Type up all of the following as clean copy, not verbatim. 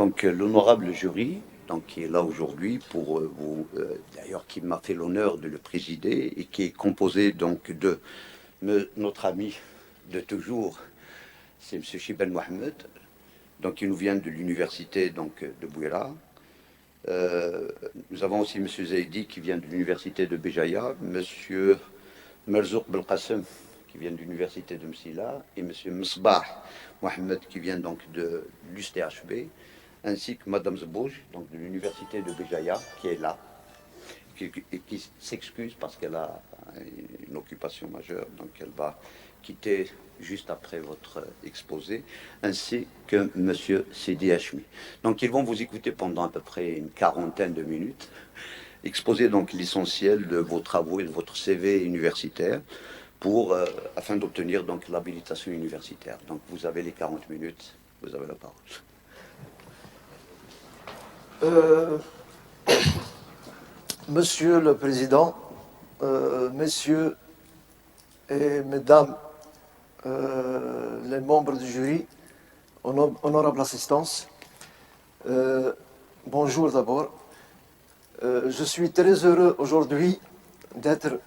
Donc, l'honorable jury, donc, qui est là aujourd'hui pour vous, d'ailleurs, qui m'a fait l'honneur de le présider et qui est composé donc de notre ami de toujours, c'est M. Chiben Mohamed, donc qui nous vient de l'université donc de Bouira. Nous avons aussi M. Zaidi qui vient de l'université de Béjaïa, M. Merzouk Belkacem qui vient de l'université de Msila et M. Msbah Mohamed qui vient donc de l'USTHB, ainsi que Mme Zebouj, donc de l'université de Béjaïa, qui est là, qui s'excuse parce qu'elle a une occupation majeure, donc elle va quitter juste après votre exposé, ainsi que M. Sidi Hachmi. Donc ils vont vous écouter pendant à peu près une quarantaine de minutes, exposer donc l'essentiel de vos travaux et de votre CV universitaire, afin d'obtenir donc l'habilitation universitaire. Donc vous avez les 40 minutes, vous avez la parole. Monsieur le Président, Messieurs et Mesdames les membres du jury, honorable assistance, bonjour d'abord. Je suis très heureux aujourd'hui d'être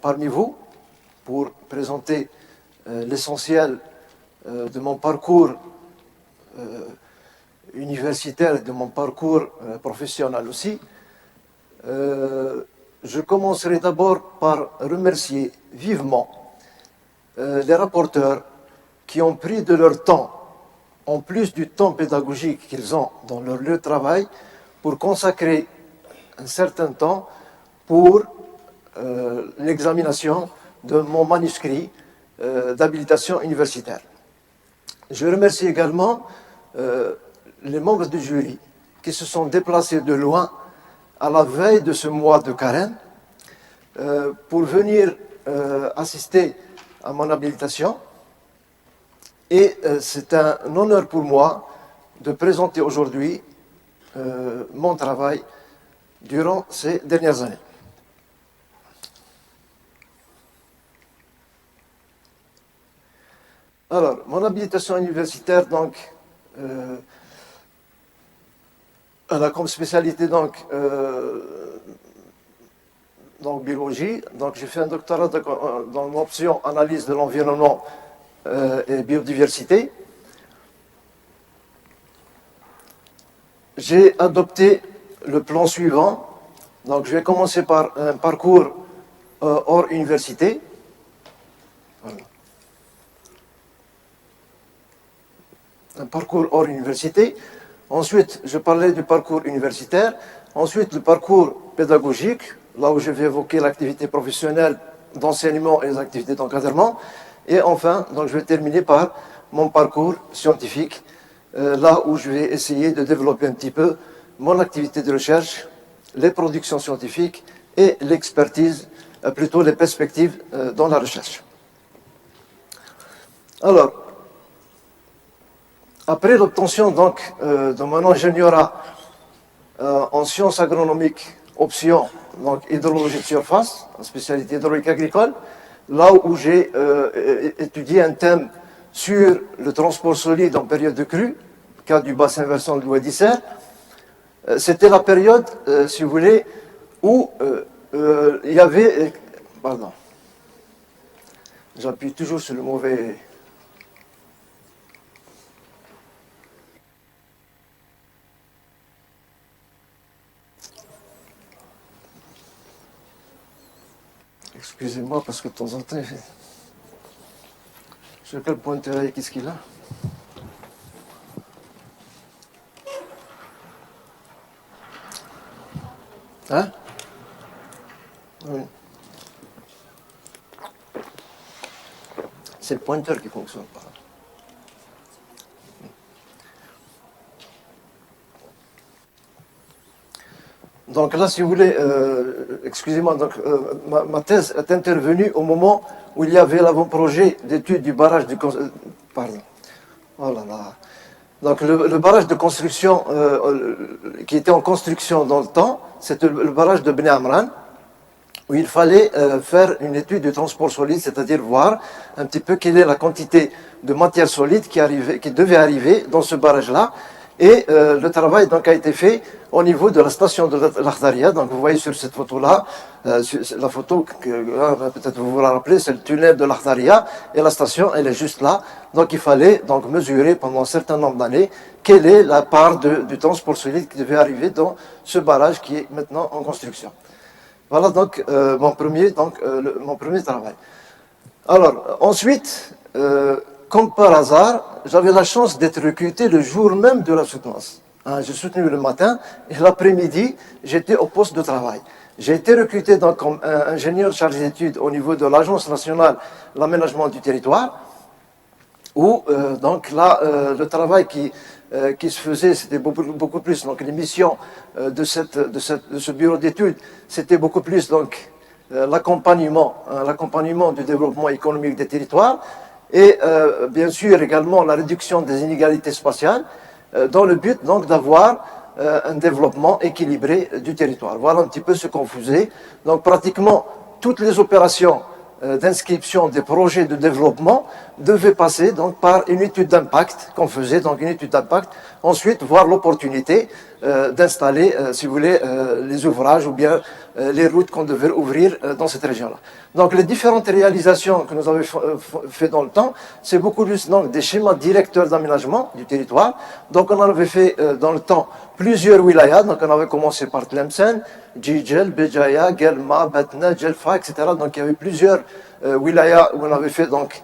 parmi vous pour présenter l'essentiel de mon parcours universitaire, de mon parcours professionnel aussi. Je commencerai d'abord par remercier vivement les rapporteurs qui ont pris de leur temps, en plus du temps pédagogique qu'ils ont dans leur lieu de travail, pour consacrer un certain temps pour l'examination de mon manuscrit d'habilitation universitaire. Je remercie également les membres du jury qui se sont déplacés de loin à la veille de ce mois de carême pour venir assister à mon habilitation. Et c'est un honneur pour moi de présenter aujourd'hui mon travail durant ces dernières années. Alors, mon habilitation universitaire, donc, elle a comme spécialité donc biologie. Donc j'ai fait un doctorat dans l'option analyse de l'environnement et biodiversité. J'ai adopté le plan suivant. Donc je vais commencer par un parcours hors université. Voilà. Un parcours hors université. Ensuite, je parlais du parcours universitaire. Ensuite, le parcours pédagogique, là où je vais évoquer l'activité professionnelle d'enseignement et les activités d'encadrement. Et enfin, donc, je vais terminer par mon parcours scientifique, là où je vais essayer de développer un petit peu mon activité de recherche, les productions scientifiques et l'expertise, plutôt les perspectives dans la recherche. Alors, après l'obtention donc de mon ingénierat en sciences agronomiques, option donc hydrologie de surface, en spécialité hydraulique agricole, là où j'ai étudié un thème sur le transport solide en période de crue, cas du bassin versant de l'Oued-Isère, c'était la période, si vous voulez, où il y avait... Pardon. J'appuie toujours sur le mauvais... Excusez-moi, parce que de temps en temps, je sais quel pointeur et qu'est-ce qu'il a. Hein? Oui. C'est le pointeur qui ne fonctionne pas. Donc là, si vous voulez, excusez-moi, donc ma thèse est intervenue au moment où il y avait l'avant-projet d'étude du barrage de pardon. Oh là là. Donc le barrage de construction qui était en construction dans le temps, c'était le barrage de Beni Amran, où il fallait faire une étude du transport solide, c'est-à-dire voir un petit peu quelle est la quantité de matière solide qui devait arriver dans ce barrage-là, Et le travail donc, a été fait au niveau de la station de l'Akhdaria. Donc vous voyez sur cette photo-là, la photo que peut-être vous vous la rappelez, c'est le tunnel de l'Akhdaria et la station, elle est juste là. Donc il fallait donc mesurer pendant un certain nombre d'années quelle est la part du transport solide qui devait arriver dans ce barrage qui est maintenant en construction. Voilà donc mon premier travail. Alors ensuite, comme par hasard, j'avais la chance d'être recruté le jour même de la soutenance. J'ai soutenu le matin et l'après-midi, j'étais au poste de travail. J'ai été recruté donc comme ingénieur chargé d'études au niveau de l'Agence nationale de l'aménagement du territoire, où donc là, le travail qui se faisait, c'était beaucoup plus, donc les missions de ce bureau d'études, c'était beaucoup plus donc l'accompagnement du développement économique des territoires et bien sûr également la réduction des inégalités spatiales dans le but donc d'avoir un développement équilibré du territoire. Voilà un petit peu ce qu'on faisait. Donc pratiquement toutes les opérations d'inscription des projets de développement devait passer donc par une étude d'impact qu'on faisait, donc une étude d'impact, ensuite voir l'opportunité d'installer, si vous voulez, les ouvrages ou bien les routes qu'on devait ouvrir dans cette région-là. Donc les différentes réalisations que nous avons fait dans le temps, c'est beaucoup plus donc, des schémas directeurs d'aménagement du territoire. Donc on en avait fait dans le temps plusieurs wilayas, donc on avait commencé par Tlemcen, Jijel, Béjaïa, Guelma, Batna, Djelfa, etc. Donc il y avait plusieurs wilayas où on avait fait donc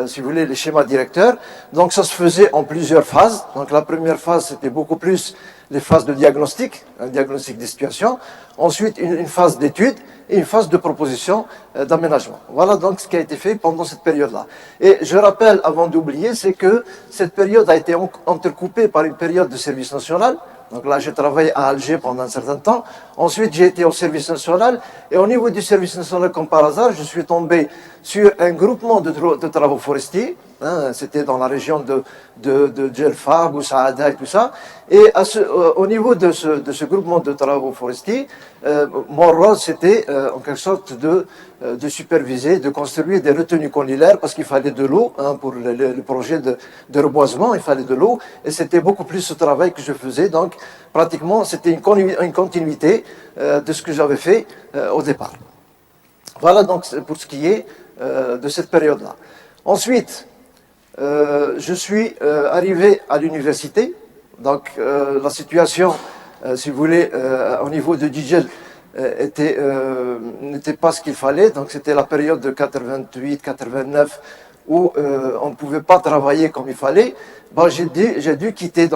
si vous voulez, les schémas directeurs. Donc ça se faisait en plusieurs phases. Donc la première phase, c'était beaucoup plus les phases de diagnostic, un diagnostic des situations. Ensuite, une phase d'étude et une phase de proposition d'aménagement. Voilà donc ce qui a été fait pendant cette période-là. Et je rappelle, avant d'oublier, c'est que cette période a été entrecoupée par une période de service national. Donc là, j'ai travaillé à Alger pendant un certain temps. Ensuite, j'ai été au service national. Et au niveau du service national, comme par hasard, je suis tombé sur un groupement de travaux forestiers. C'était dans la région de Djelfa, Boussaada et tout ça. Et au niveau de ce groupement de travaux forestiers, mon rôle, c'était en quelque sorte de superviser, de construire des retenues collinaires parce qu'il fallait de l'eau pour le projet de reboisement, il fallait de l'eau. Et c'était beaucoup plus ce travail que je faisais. Donc, pratiquement, c'était une continuité de ce que j'avais fait au départ. Voilà donc pour ce qui est de cette période-là. Ensuite, je suis arrivé à l'université. Donc, la situation, si vous voulez, au niveau de Dijel, n'était pas ce qu'il fallait. Donc, c'était la période de 88-89 où on ne pouvait pas travailler comme il fallait. Bon, j'ai dû quitter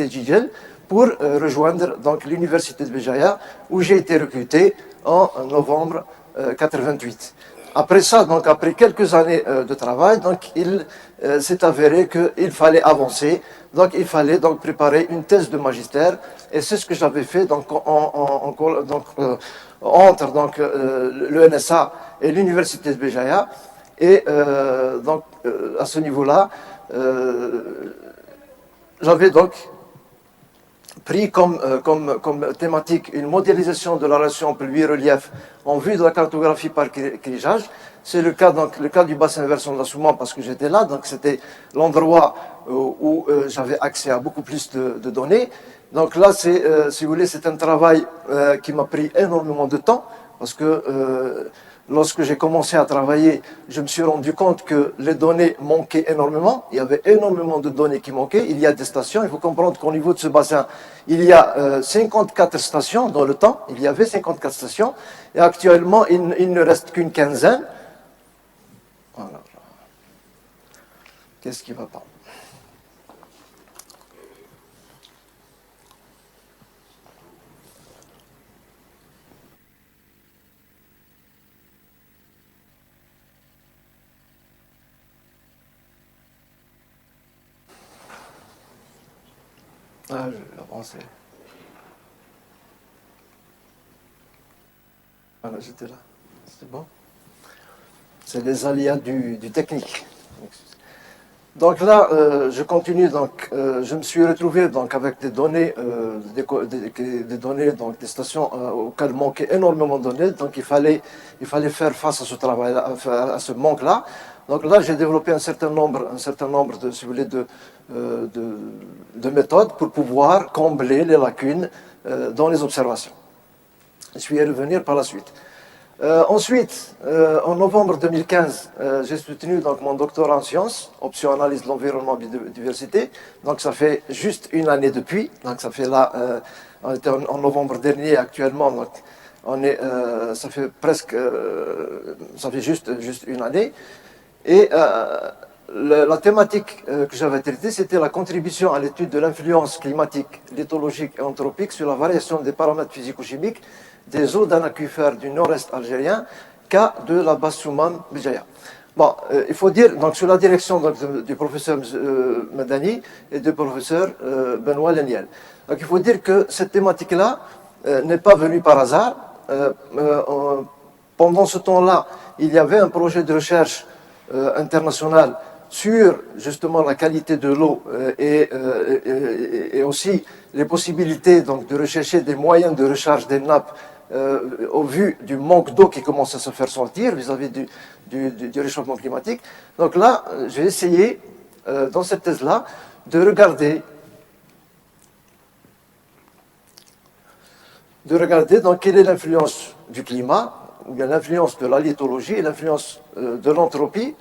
Dijel pour rejoindre donc l'université de Béjaïa où j'ai été recruté en novembre 88. Après ça, donc après quelques années de travail, donc il s'est avéré qu'il fallait avancer, donc il fallait donc préparer une thèse de magistère, et c'est ce que j'avais fait donc entre donc le NSA et l'université de Béjaïa, et donc à ce niveau-là, j'avais donc pris comme thématique une modélisation de la relation pluie-relief en vue de la cartographie par cligeage. C'est le cas du bassin versant de la Soumane parce que j'étais là, donc c'était l'endroit où j'avais accès à beaucoup plus de données. Donc là, si vous voulez, c'est un travail qui m'a pris énormément de temps parce que lorsque j'ai commencé à travailler, je me suis rendu compte que les données manquaient énormément. Il y avait énormément de données qui manquaient. Il y a des stations. Il faut comprendre qu'au niveau de ce bassin, il y a 54 stations dans le temps. Il y avait 54 stations. Et actuellement, il ne reste qu'une quinzaine. Voilà. Qu'est-ce qui va pas? Ah, je vais avancer. Voilà, j'étais là. C'est bon. C'est les aléas du technique. Donc là, je continue. Donc, je me suis retrouvé donc avec des données, des données, donc des stations auxquelles manquaient énormément de données. Donc, il fallait faire face à ce travail, à ce manque-là. Donc là, j'ai développé un certain nombre de, si vous voulez, de méthodes pour pouvoir combler les lacunes dans les observations. Je vais y revenir par la suite. Ensuite, en novembre 2015, j'ai soutenu donc, mon doctorat en sciences, option analyse de l'environnement et biodiversité. Donc ça fait juste une année depuis. Donc ça fait là, on était en novembre dernier actuellement. Donc ça fait presque, ça fait juste une année. Et la thématique que j'avais traitée, c'était la contribution à l'étude de l'influence climatique, lithologique et anthropique sur la variation des paramètres physico-chimiques des eaux d'un aquifère du nord-est algérien cas de la basse Soummam Béjaïa. Bon, il faut dire, donc, sous la direction donc, du professeur Madani et du professeur Benoît Leniel. Donc, il faut dire que cette thématique-là n'est pas venue par hasard. Pendant ce temps-là, il y avait un projet de recherche international sur justement la qualité de l'eau et aussi les possibilités donc, de rechercher des moyens de recharge des nappes au vu du manque d'eau qui commence à se faire sentir vis-à-vis du réchauffement climatique. Donc là, j'ai essayé, dans cette thèse-là, de regarder donc, quelle est l'influence du climat, ou bien l'influence de la lithologie et l'influence de l'entropie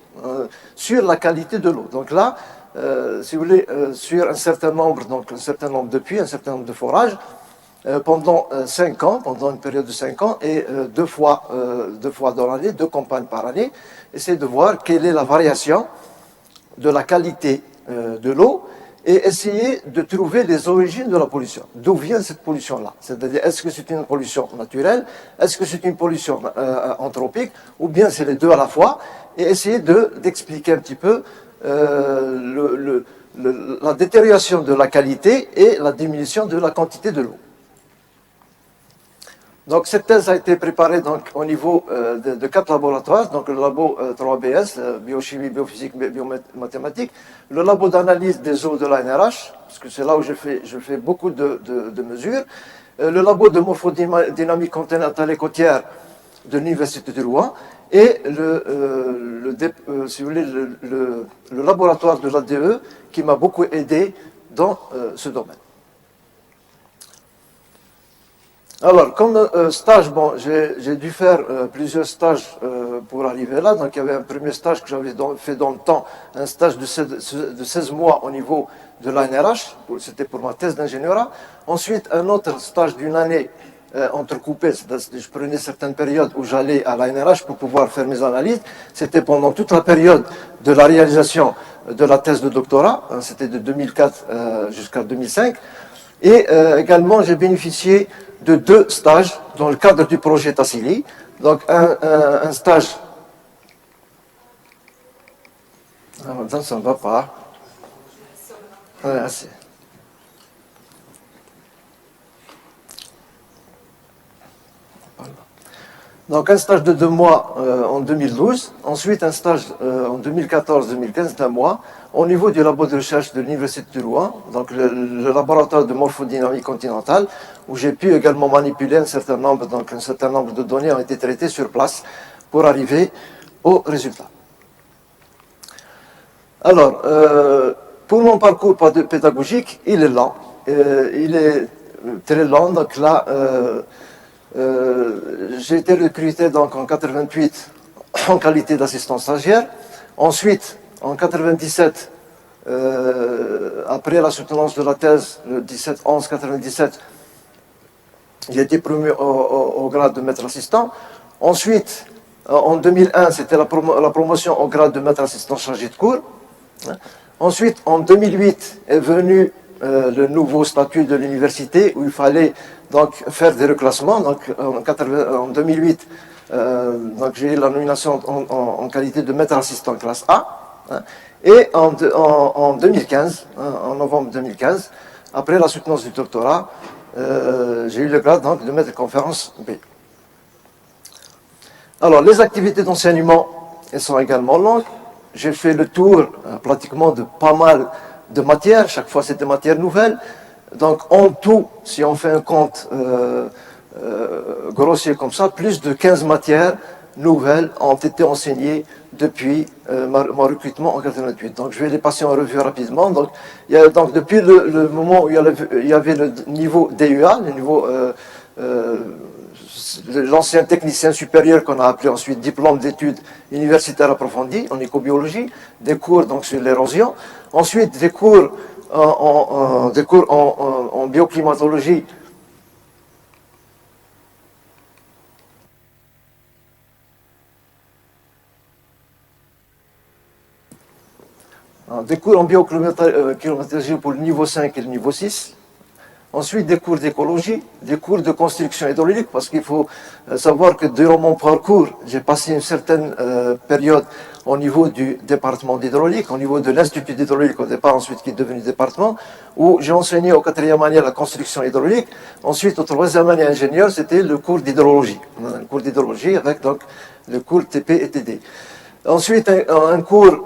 sur la qualité de l'eau. Donc là, si vous voulez, sur un certain nombre de puits, un certain nombre de forages, pendant 5 ans, pendant une période de 5 ans, et deux fois dans l'année, 2 campagnes par année, essayer de voir quelle est la variation de la qualité de l'eau et essayer de trouver les origines de la pollution. D'où vient cette pollution-là? C'est-à-dire, est-ce que c'est une pollution naturelle? Est-ce que c'est une pollution anthropique? Ou bien c'est les deux à la fois? Et essayer d'expliquer un petit peu la détérioration de la qualité et la diminution de la quantité de l'eau. Donc cette thèse a été préparée donc, au niveau de 4 laboratoires, donc le labo 3BS, biochimie, biophysique, biomathématiques, le labo d'analyse des eaux de l'ANRH, parce que c'est là où je fais beaucoup de mesures, le labo de morphodynamique continentale et côtière de l'Université de Rouen, et si vous voulez, le laboratoire de l'ADE qui m'a beaucoup aidé dans ce domaine. Alors, comme stage, bon, j'ai dû faire plusieurs stages pour arriver là. Donc, il y avait un premier stage que j'avais fait dans le temps, un stage de 16 mois au niveau de l'ANRH. C'était pour ma thèse d'ingénierat. Ensuite, un autre stage d'une année entrecoupé. Je prenais certaines périodes où j'allais à l'ANRH pour pouvoir faire mes analyses. C'était pendant toute la période de la réalisation de la thèse de doctorat. C'était de 2004 jusqu'à 2005. Et également, j'ai bénéficié de 2 stages dans le cadre du projet Tassili. Donc, un stage. Ah, ça ne va pas. Ouais, assez. Donc, un stage de 2 mois en 2012. Ensuite, un stage en 2014-2015 d'1 mois au niveau du labo de recherche de l'Université de Rouen, donc le laboratoire de morphodynamique continentale, où j'ai pu également manipuler un certain nombre de données ont été traitées sur place pour arriver au résultat. Alors, pour mon parcours pédagogique, il est lent. Il est très lent. Donc là, j'ai été recruté donc, en 88 en qualité d'assistant stagiaire. Ensuite, en 97, après la soutenance de la thèse, le 17-11-97, j'ai été promu au grade de maître assistant. Ensuite, en 2001, c'était la promotion au grade de maître assistant chargé de cours. Ensuite, en 2008, est venu le nouveau statut de l'université où il fallait donc faire des reclassements. Donc, en 2008, donc j'ai eu la nomination en qualité de maître assistant classe A. Et en 2015, en novembre 2015, après la soutenance du doctorat, j'ai eu le grade donc, de maître de conférence B. Alors, les activités d'enseignement, elles sont également longues. j'ai fait le tour pratiquement de pas mal de matières. Chaque fois, c'était matières nouvelles. Donc, en tout, si on fait un compte grossier comme ça, plus de 15 matières nouvelles ont été enseignées depuis mon recrutement en 88. Donc, je vais les passer en revue rapidement. Donc, depuis le moment où il y avait le niveau DUA, le niveau l'ancien technicien supérieur qu'on a appelé ensuite diplôme d'études universitaires approfondies en écobiologie, des cours donc sur l'érosion, ensuite des cours en bioclimatologie. Des cours en bioclimatologie pour le niveau 5 et le niveau 6. Ensuite, des cours d'écologie, des cours de construction hydraulique, parce qu'il faut savoir que durant mon parcours, j'ai passé une certaine période au niveau du département d'hydraulique, au niveau de l'Institut d'hydraulique au départ, ensuite qui est devenu département, où j'ai enseigné au 4e année la construction hydraulique. Ensuite, au 3e année ingénieur, c'était le cours d'hydrologie. Un cours d'hydrologie avec donc le cours TP et TD. Ensuite, un cours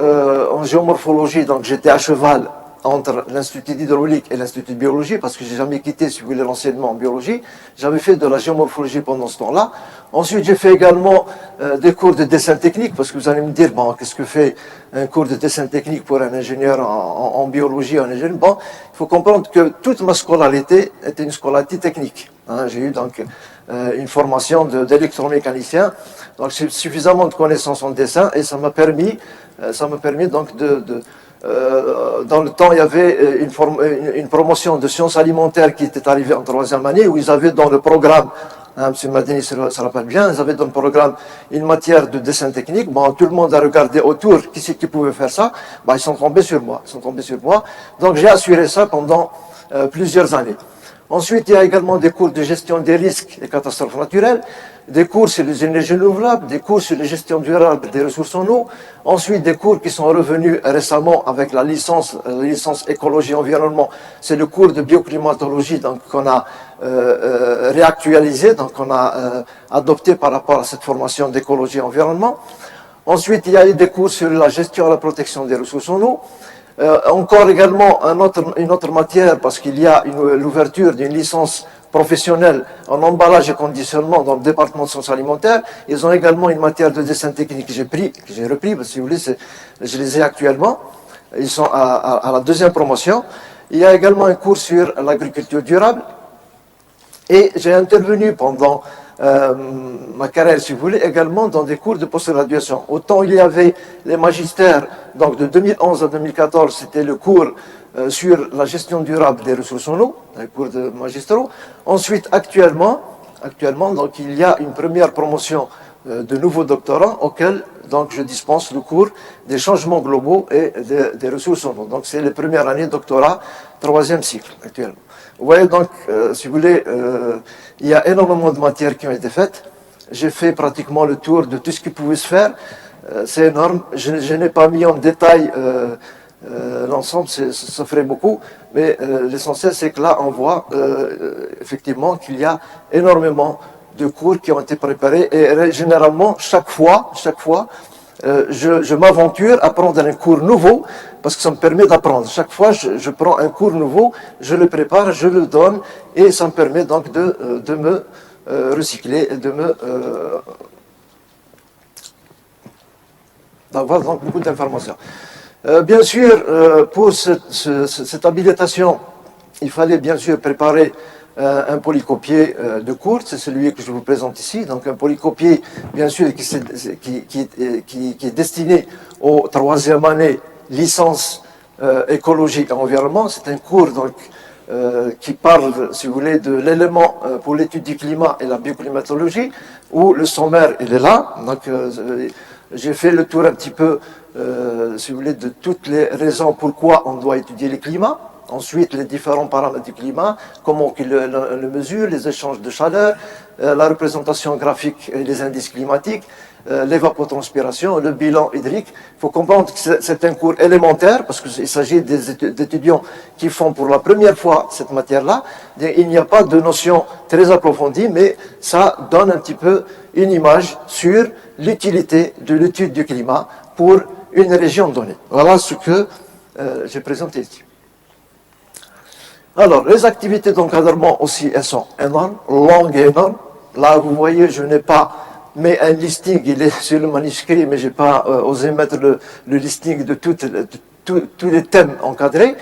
en géomorphologie, donc j'étais à cheval entre l'Institut d'hydraulique et l'Institut de biologie, parce que j'ai jamais quitté, si vous voulez, l'enseignement en biologie. J'avais fait de la géomorphologie pendant ce temps-là. Ensuite, j'ai fait également des cours de dessin technique, parce que vous allez me dire, bon, qu'est-ce que fait un cours de dessin technique pour un ingénieur en biologie, un ingénieur? Bon, il faut comprendre que toute ma scolarité était une scolarité technique. Hein, j'ai eu donc une formation d'électromécanicien, donc j'ai suffisamment de connaissances en dessin, et ça m'a permis donc dans le temps, il y avait une promotion de sciences alimentaires qui était arrivée en 3e année, où ils avaient dans le programme, hein, M. Madini se rappelle bien, ils avaient dans le programme une matière de dessin technique. Bon, tout le monde a regardé autour qui c'est qui pouvait faire ça. Bon, ils sont tombés sur moi. Donc j'ai assuré ça pendant plusieurs années. Ensuite, il y a également des cours de gestion des risques et catastrophes naturelles, des cours sur les énergies renouvelables, des cours sur la gestion durable des ressources en eau. Ensuite, des cours qui sont revenus récemment avec la licence écologie-environnement. C'est le cours de bioclimatologie donc qu'on a réactualisé, donc qu'on a adopté par rapport à cette formation d'écologie-environnement. Ensuite, il y a eu des cours sur la gestion et la protection des ressources en eau. Encore également une autre matière, parce qu'il y a l'ouverture d'une licence professionnelle en emballage et conditionnement dans le département de sciences alimentaires. Ils ont également une matière de dessin technique que j'ai repris, parce que si vous voulez, je les ai actuellement. Ils sont à la 2e promotion. Il y a également un cours sur l'agriculture durable. Et j'ai intervenu pendant ma carrière, si vous voulez, également dans des cours de post-graduation. Autant il y avait les magistères, donc de 2011 à 2014, c'était le cours sur la gestion durable des ressources en eau, un cours de magistraux. Ensuite, actuellement, donc, il y a une première promotion de nouveaux doctorants auxquels donc, je dispense le cours des changements globaux et des ressources en eau. Donc, c'est les premières années de doctorat, 3e cycle actuellement. Vous voyez donc, si vous voulez, il y a énormément de matières qui ont été faites. J'ai fait pratiquement le tour de tout ce qui pouvait se faire. C'est énorme. Je n'ai pas mis en détail l'ensemble, ça ferait beaucoup. Mais l'essentiel, c'est que là, on voit effectivement qu'il y a énormément de cours qui ont été préparés. Et généralement, chaque fois, je m'aventure à prendre un cours nouveau parce que ça me permet d'apprendre. Chaque fois, je prends un cours nouveau, je le prépare, je le donne et ça me permet donc de me recycler et d'avoir donc beaucoup d'informations. Bien sûr, pour cette habilitation, il fallait bien sûr préparer un polycopier de cours, c'est celui que je vous présente ici. Donc un polycopier, bien sûr, qui est destiné aux 3e année licence écologie et environnement. C'est un cours donc qui parle, si vous voulez, de l'élément pour l'étude du climat et la bioclimatologie, où le sommaire il est là. Donc j'ai fait le tour un petit peu, si vous voulez, de toutes les raisons pourquoi on doit étudier le climat. Ensuite, les différents paramètres du climat, comment on le mesure, les échanges de chaleur, la représentation graphique et les indices climatiques, l'évapotranspiration, le bilan hydrique. Il faut comprendre que c'est un cours élémentaire, parce qu'il s'agit d'étudiants qui font pour la première fois cette matière-là. Il n'y a pas de notion très approfondie, mais ça donne un petit peu une image sur l'utilité de l'étude du climat pour une région donnée. Voilà ce que j'ai présenté ici. Alors, les activités d'encadrement aussi, elles sont énormes, longues et énormes. Là, vous voyez, je n'ai pas mis un listing, il est sur le manuscrit, mais je n'ai pas osé mettre le listing de tous les thèmes encadrés.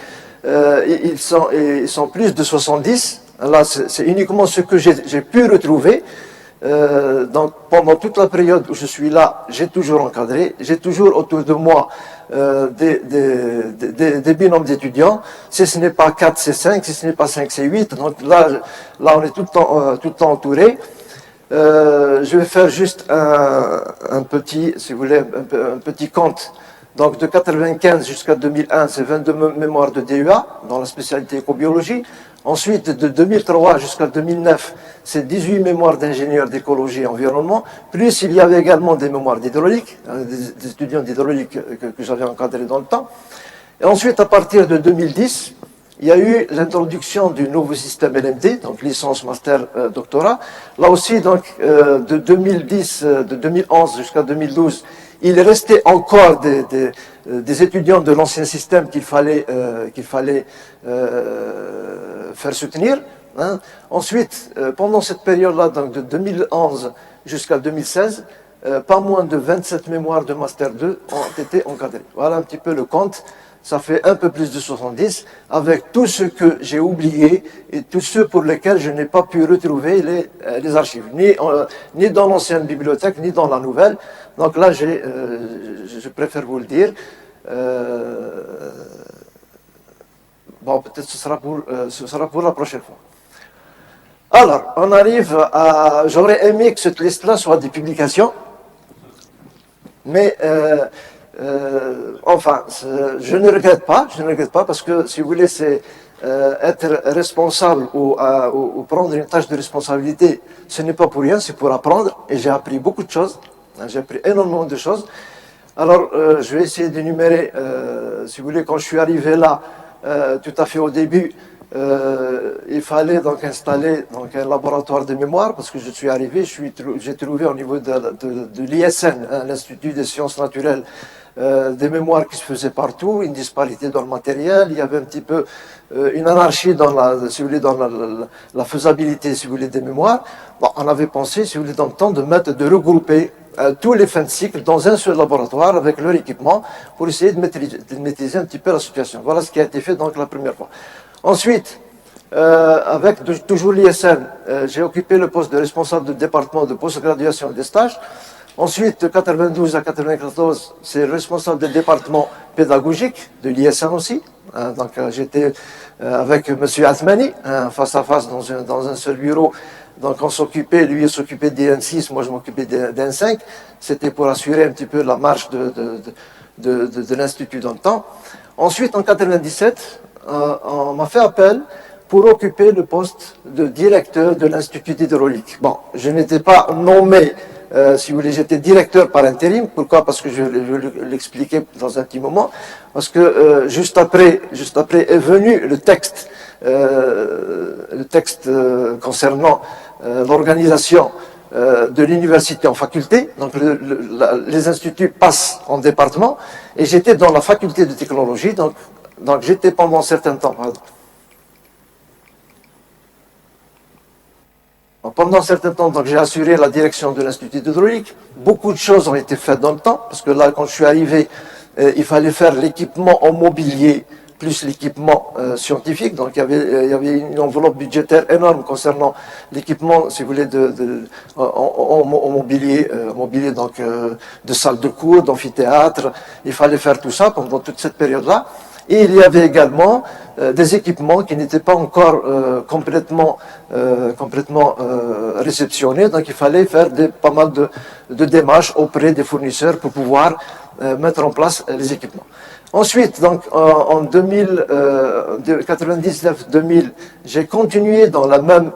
Ils sont plus de 70. Là, c'est uniquement ce que j'ai pu retrouver. Donc, pendant toute la période où je suis là, j'ai toujours encadré, j'ai toujours autour de moi des binômes d'étudiants. Si ce n'est pas 4, c'est 5, si ce n'est pas 5, c'est 8. Donc là, on est tout le temps entouré. Je vais faire juste un petit, si vous voulez, un petit compte. Donc de 95 jusqu'à 2001, c'est 22 mémoires de DEA dans la spécialité écobiologie. Ensuite, de 2003 jusqu'à 2009, c'est 18 mémoires d'ingénieurs d'écologie et environnement. Plus il y avait également des mémoires d'hydraulique, des étudiants d'hydraulique que j'avais encadrés dans le temps. Et ensuite, à partir de 2010, il y a eu l'introduction du nouveau système LMD, donc licence, master, doctorat. Là aussi, donc, de 2011 jusqu'à 2012, il restait encore des étudiants de l'ancien système qu'il fallait faire soutenir. Hein. Ensuite, pendant cette période-là, donc de 2011 jusqu'à 2016, pas moins de 27 mémoires de Master 2 ont été encadrées. Voilà un petit peu le compte. Ça fait un peu plus de 70, avec tout ce que j'ai oublié et tous ceux pour lesquels je n'ai pas pu retrouver les archives, ni dans l'ancienne bibliothèque, ni dans la nouvelle. Donc là, je préfère vous le dire. Bon, peut-être ce sera pour la prochaine fois. Alors, on arrive à... J'aurais aimé que cette liste-là soit des publications, mais... enfin, je ne regrette pas parce que, si vous voulez, c'est être responsable ou prendre une tâche de responsabilité, ce n'est pas pour rien, c'est pour apprendre, et j'ai appris beaucoup de choses, j'ai appris énormément de choses. Alors, je vais essayer d'énumérer, si vous voulez, quand je suis arrivé là, tout à fait au début, il fallait donc installer un laboratoire de mémoire, parce que je suis arrivé, j'ai trouvé au niveau de l'ISN, hein, l'Institut des sciences naturelles, des mémoires qui se faisaient partout, une disparité dans le matériel, il y avait un petit peu une anarchie dans si vous voulez, dans la faisabilité, si vous voulez, des mémoires. Bon, on avait pensé, si vous voulez, dans le temps, de regrouper tous les fins de cycle dans un seul laboratoire avec leur équipement pour essayer de maîtriser un petit peu la situation. Voilà ce qui a été fait donc la première fois. Ensuite, avec toujours l'ISN, j'ai occupé le poste de responsable de département de post-graduation et des stages. Ensuite, de 92 à 94, c'est responsable du département pédagogique de l'ISN aussi. Donc, j'étais avec M. Athmani, face à face dans un seul bureau. Donc, on s'occupait, lui, il s'occupait d'IN6, moi, je m'occupais d'IN5. C'était pour assurer un petit peu la marche de l'Institut dans le temps. Ensuite, en 97, on m'a fait appel pour occuper le poste de directeur de l'Institut d'hydraulique. Bon, je n'étais pas nommé, si vous voulez, j'étais directeur par intérim. Pourquoi? Parce que je vais l'expliquer dans un petit moment. Parce que juste après est venu le texte concernant l'organisation de l'université en faculté. Donc les instituts passent en département. Et j'étais dans la faculté de technologie. Donc j'étais pendant un certain temps. Pendant un certain temps, j'ai assuré la direction de l'Institut d'hydraulique. Beaucoup de choses ont été faites dans le temps, parce que là, quand je suis arrivé, il fallait faire l'équipement en mobilier plus l'équipement scientifique. Donc, il y avait une enveloppe budgétaire énorme concernant l'équipement, si vous voulez, en mobilier, donc de salles de cours, d'amphithéâtre. Il fallait faire tout ça pendant toute cette période-là. Et il y avait également des équipements qui n'étaient pas encore complètement réceptionnés. Donc il fallait faire pas mal de démarches auprès des fournisseurs pour pouvoir mettre en place les équipements. Ensuite, donc en 99-2000, j'ai continué dans la même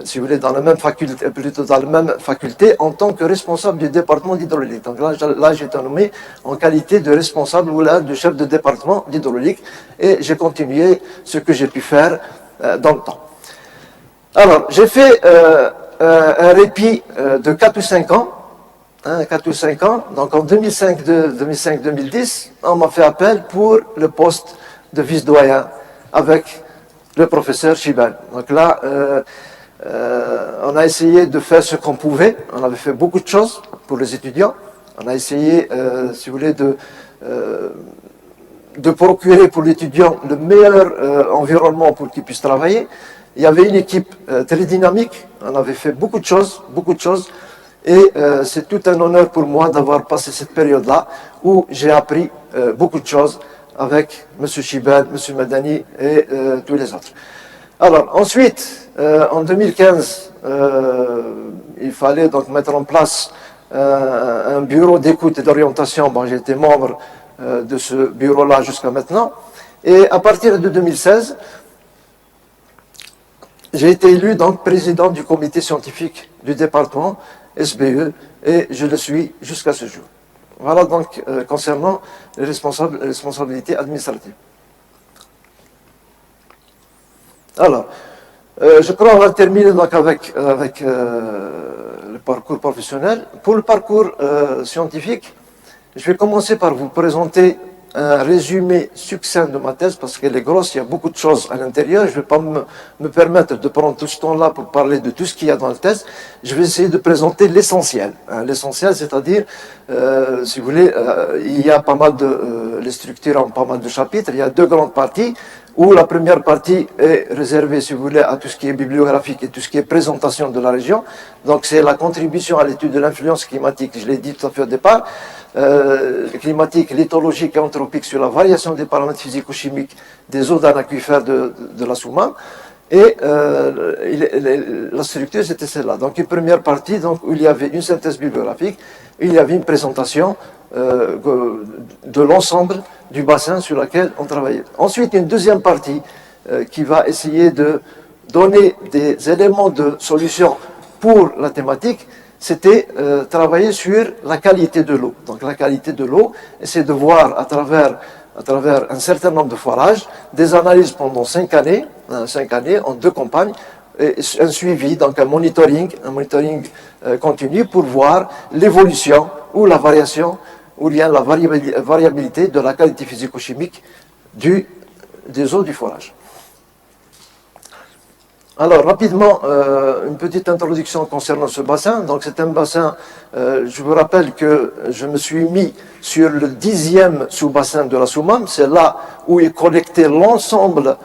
si vous voulez, dans la même faculté, plutôt dans la même faculté, en tant que responsable du département d'hydraulique. Donc là j'ai été nommé en qualité de responsable ou là de chef de département d'hydraulique, et j'ai continué ce que j'ai pu faire dans le temps. Alors, j'ai fait un répit de 4 ou 5 ans, hein, 4 ou 5 ans. Donc en 2005-2010, on m'a fait appel pour le poste de vice-doyen avec le professeur Chibal. Donc là, on a essayé de faire ce qu'on pouvait. On avait fait beaucoup de choses pour les étudiants. On a essayé, si vous voulez, de procurer pour l'étudiant le meilleur environnement pour qu'il puisse travailler. Il y avait une équipe très dynamique. On avait fait beaucoup de choses, beaucoup de choses. Et c'est tout un honneur pour moi d'avoir passé cette période-là où j'ai appris beaucoup de choses avec M. Chibal, M. Madani et tous les autres. Alors, ensuite, en 2015, il fallait donc mettre en place un bureau d'écoute et d'orientation. Bon, j'ai été membre de ce bureau-là jusqu'à maintenant. Et à partir de 2016, j'ai été élu donc président du comité scientifique du département SBE et je le suis jusqu'à ce jour. Voilà donc concernant les responsabilités administratives. Alors, je crois qu'on va terminer donc avec le parcours professionnel. Pour le parcours scientifique, je vais commencer par vous présenter un résumé succinct de ma thèse parce qu'elle est grosse, il y a beaucoup de choses à l'intérieur. Je ne vais pas me permettre de prendre tout ce temps-là pour parler de tout ce qu'il y a dans la thèse. Je vais essayer de présenter l'essentiel. L'essentiel, c'est-à-dire, si vous voulez, il y a pas mal de... les structures ont pas mal de chapitres. Il y a 2 grandes parties où la première partie est réservée, si vous voulez, à tout ce qui est bibliographique et tout ce qui est présentation de la région. Donc c'est la contribution à l'étude de l'influence climatique, je l'ai dit tout à fait au départ, climatique, lithologique et anthropique sur la variation des paramètres physico-chimiques des eaux d'un aquifère de la Soumam. Et la structure, c'était celle-là. Donc une première partie donc, où il y avait une synthèse bibliographique, il y avait une présentation de l'ensemble du bassin sur lequel on travaillait. Ensuite, une deuxième partie qui va essayer de donner des éléments de solution pour la thématique, c'était travailler sur la qualité de l'eau. Donc la qualité de l'eau, c'est de voir à travers un certain nombre de forages, des analyses pendant 5 années, en 2 campagnes, et un suivi, donc un monitoring continu pour voir l'évolution ou la variation ou bien la variabilité de la qualité physico-chimique des eaux du forage. Alors, rapidement, une petite introduction concernant ce bassin. Donc, c'est un bassin, je vous rappelle que je me suis mis sur le 10e sous-bassin de la Soumam. C'est là où est collecté l'ensemble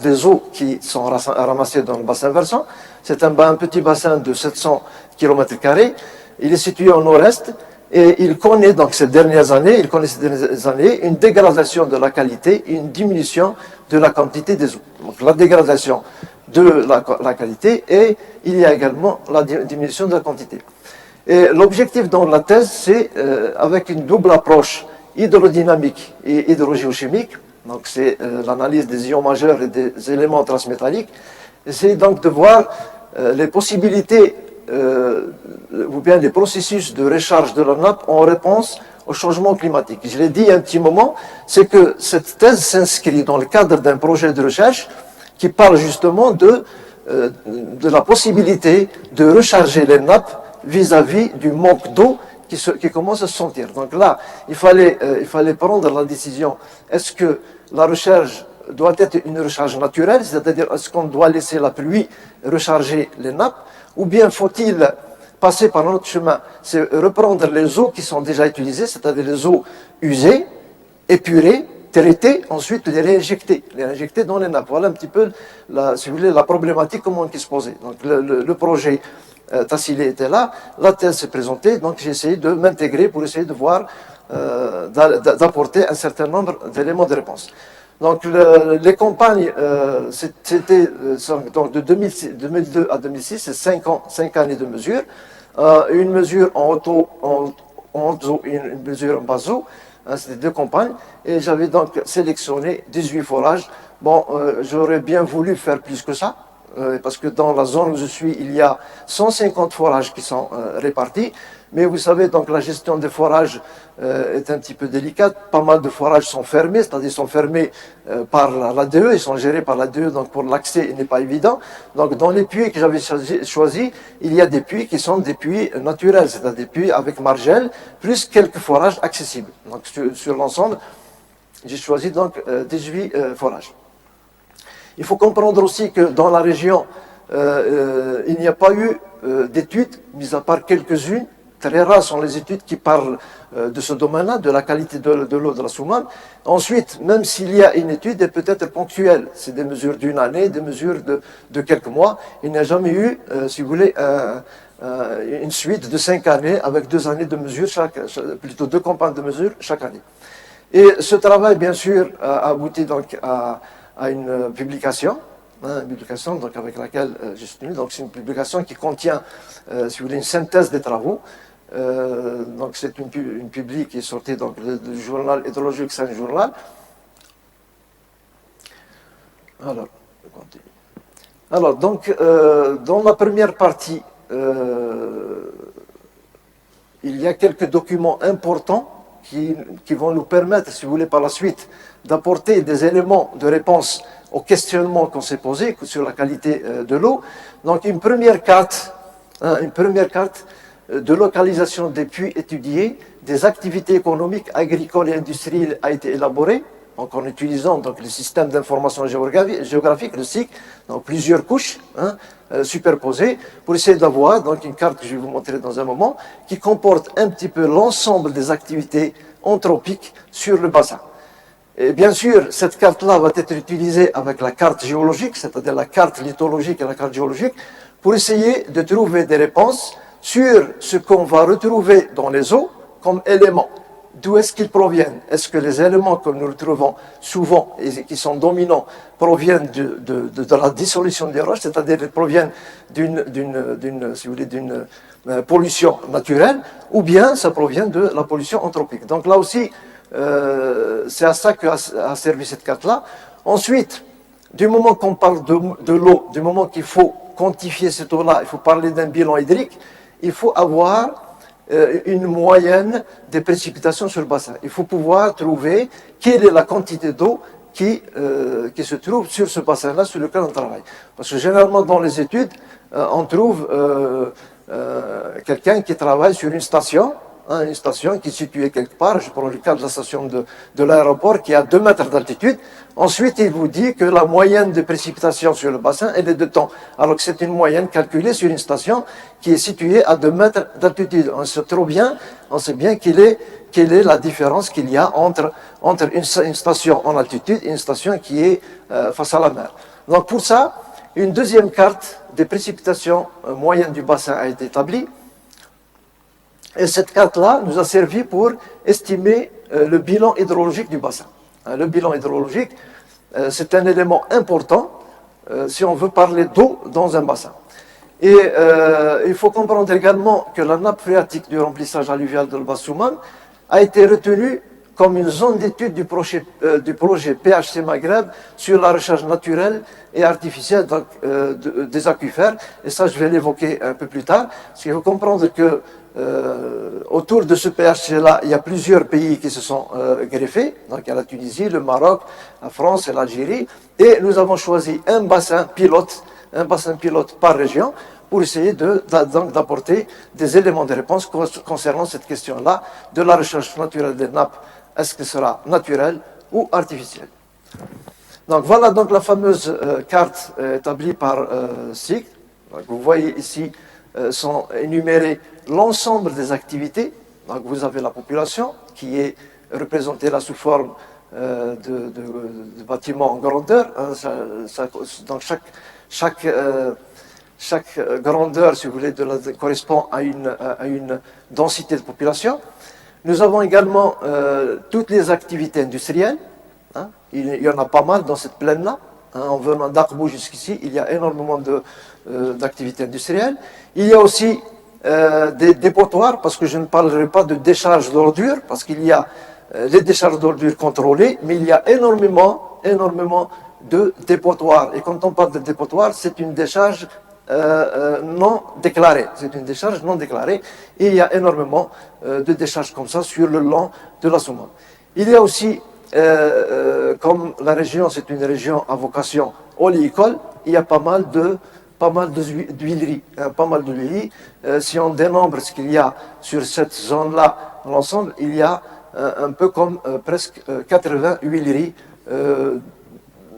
des eaux qui sont ramassées dans le bassin versant. C'est un petit bassin de 700 km². Il est situé au nord-est. Et il connaît donc ces dernières années, une dégradation de la qualité, une diminution de la quantité des eaux. Donc la dégradation de la qualité et il y a également la diminution de la quantité. Et l'objectif dans la thèse, c'est avec une double approche hydrodynamique et hydrogéochimique, donc c'est l'analyse des ions majeurs et des éléments transmétalliques, c'est donc de voir les possibilités ou bien les processus de recharge de la nappe en réponse au changement climatique. Je l'ai dit il y a un petit moment, c'est que cette thèse s'inscrit dans le cadre d'un projet de recherche qui parle justement de la possibilité de recharger les nappes vis-à-vis du manque d'eau qui commence à se sentir. Donc là, il fallait prendre la décision, est-ce que la recharge doit être une recharge naturelle, c'est-à-dire est-ce qu'on doit laisser la pluie recharger les nappes, ou bien faut-il passer par un autre chemin, c'est reprendre les eaux qui sont déjà utilisées, c'est-à-dire les eaux usées, épurées, traitées, ensuite les réinjecter dans les nappes. Voilà un petit peu, si vous voulez, la problématique comment qui se posait. Donc le projet Tassilé était là, la thèse s'est présentée, donc j'ai essayé de m'intégrer pour essayer de voir, d'apporter un certain nombre d'éléments de réponse. Donc les campagnes, c'était donc de 2002 à 2006, c'est 5 années de mesure. Une mesure en haute eau et une mesure en basse eau. C'était 2 campagnes. Et j'avais donc sélectionné 18 forages. Bon, j'aurais bien voulu faire plus que ça. parce que dans la zone où je suis, il y a 150 forages qui sont répartis. Mais vous savez, donc la gestion des forages est un petit peu délicate. Pas mal de forages sont fermés, c'est-à-dire sont fermés par l'ADE, ils sont gérés par l'ADE, donc pour l'accès, il n'est pas évident. Donc dans les puits que j'avais choisis, il y a des puits qui sont des puits naturels, c'est-à-dire des puits avec margelle, plus quelques forages accessibles. Donc sur l'ensemble, j'ai choisi donc 18 forages. Il faut comprendre aussi que dans la région, il n'y a pas eu d'études, mis à part quelques-unes. Très rares sont les études qui parlent de ce domaine-là, de la qualité de l'eau de la Soumane. Ensuite, même s'il y a une étude, elle peut être ponctuelle. C'est des mesures d'une année, des mesures de quelques mois. Il n'y a jamais eu, si vous voulez, une suite de 5 années avec 2 années de mesures, plutôt 2 campagnes de mesures chaque année. Et ce travail, bien sûr, a abouti donc à une publication. Une publication donc, avec laquelle j'ai soutenu. Donc c'est une publication qui contient, si vous voulez, une synthèse des travaux. Donc c'est une publique qui est sortie donc, du journal hydrologique Saint-Journal. Alors, donc, dans la première partie, il y a quelques documents importants qui vont nous permettre, si vous voulez, par la suite, d'apporter des éléments de réponse aux questionnements qu'on s'est posés sur la qualité de l'eau. Donc une première carte de localisation des puits étudiés, des activités économiques, agricoles et industrielles a été élaborée, donc en utilisant donc, le système d'information géographique, le SIG, donc plusieurs couches superposées, pour essayer d'avoir donc, une carte que je vais vous montrer dans un moment, qui comporte un petit peu l'ensemble des activités anthropiques sur le bassin. Et bien sûr, cette carte-là va être utilisée avec la carte géologique, c'est-à-dire la carte lithologique et la carte géologique, pour essayer de trouver des réponses sur ce qu'on va retrouver dans les eaux comme éléments. D'où est-ce qu'ils proviennent? Est-ce que les éléments que nous retrouvons souvent et qui sont dominants proviennent de la dissolution des roches, c'est-à-dire qu'ils proviennent d'une pollution naturelle, ou bien ça provient de la pollution anthropique. Donc là aussi, c'est à ça qu'a servi cette carte-là. Ensuite, du moment qu'on parle de l'eau, du moment qu'il faut quantifier cette eau-là, il faut parler d'un bilan hydrique, il faut avoir une moyenne des précipitations sur le bassin. Il faut pouvoir trouver quelle est la quantité d'eau qui se trouve sur ce bassin-là sur lequel on travaille. Parce que généralement dans les études, on trouve quelqu'un qui travaille sur une station qui est située quelque part. Je prends le cas de la station de l'aéroport qui est à 2 mètres d'altitude. Ensuite, il vous dit que la moyenne de précipitation sur le bassin, elle est de temps. Alors que c'est une moyenne calculée sur une station qui est située à 2 mètres d'altitude. On sait bien quelle est la différence qu'il y a entre une station en altitude et une station qui est face à la mer. Donc pour ça, une deuxième carte des précipitations moyennes du bassin a été établie. Et cette carte-là nous a servi pour estimer le bilan hydrologique du bassin. Le bilan hydrologique, c'est un élément important si on veut parler d'eau dans un bassin. Et il faut comprendre également que la nappe phréatique du remplissage alluvial de l'Bas-Soumane a été retenue comme une zone d'étude du projet PHC Maghreb sur la recherche naturelle et artificielle des aquifères. Et ça, je vais l'évoquer un peu plus tard. Parce qu'il faut comprendre que autour de ce PHC-là, il y a plusieurs pays qui se sont greffés. Donc il y a la Tunisie, le Maroc, la France et l'Algérie. Et nous avons choisi un bassin pilote par région, pour essayer d'apporter des éléments de réponse concernant cette question-là de la recherche naturelle des nappes. Est-ce que ce sera naturel ou artificiel? Donc voilà donc la fameuse carte établie par SIG. Donc, vous voyez ici sont énumérées l'ensemble des activités. Donc vous avez la population qui est représentée là sous forme de bâtiments en grandeur. Donc chaque grandeur, si vous voulez, correspond à une densité de population. Nous avons également toutes les activités industrielles. Il y en a pas mal dans cette plaine-là. En venant d'Akbou jusqu'ici, il y a énormément d'activités industrielles. Il y a aussi des dépotoirs, parce que je ne parlerai pas de décharge d'ordures, parce qu'il y a les décharges d'ordures contrôlées, mais il y a énormément de dépotoir. Et quand on parle de dépotoir, c'est une décharge non déclarée. C'est une décharge non déclarée. Et il y a énormément de décharges comme ça sur le long de la Soumam. Il y a aussi, comme la région, c'est une région à vocation oléicole, il y a pas mal d'huileries. Pas mal d'huileries. Si on dénombre ce qu'il y a sur cette zone-là, l'ensemble, il y a un peu comme presque 80 huileries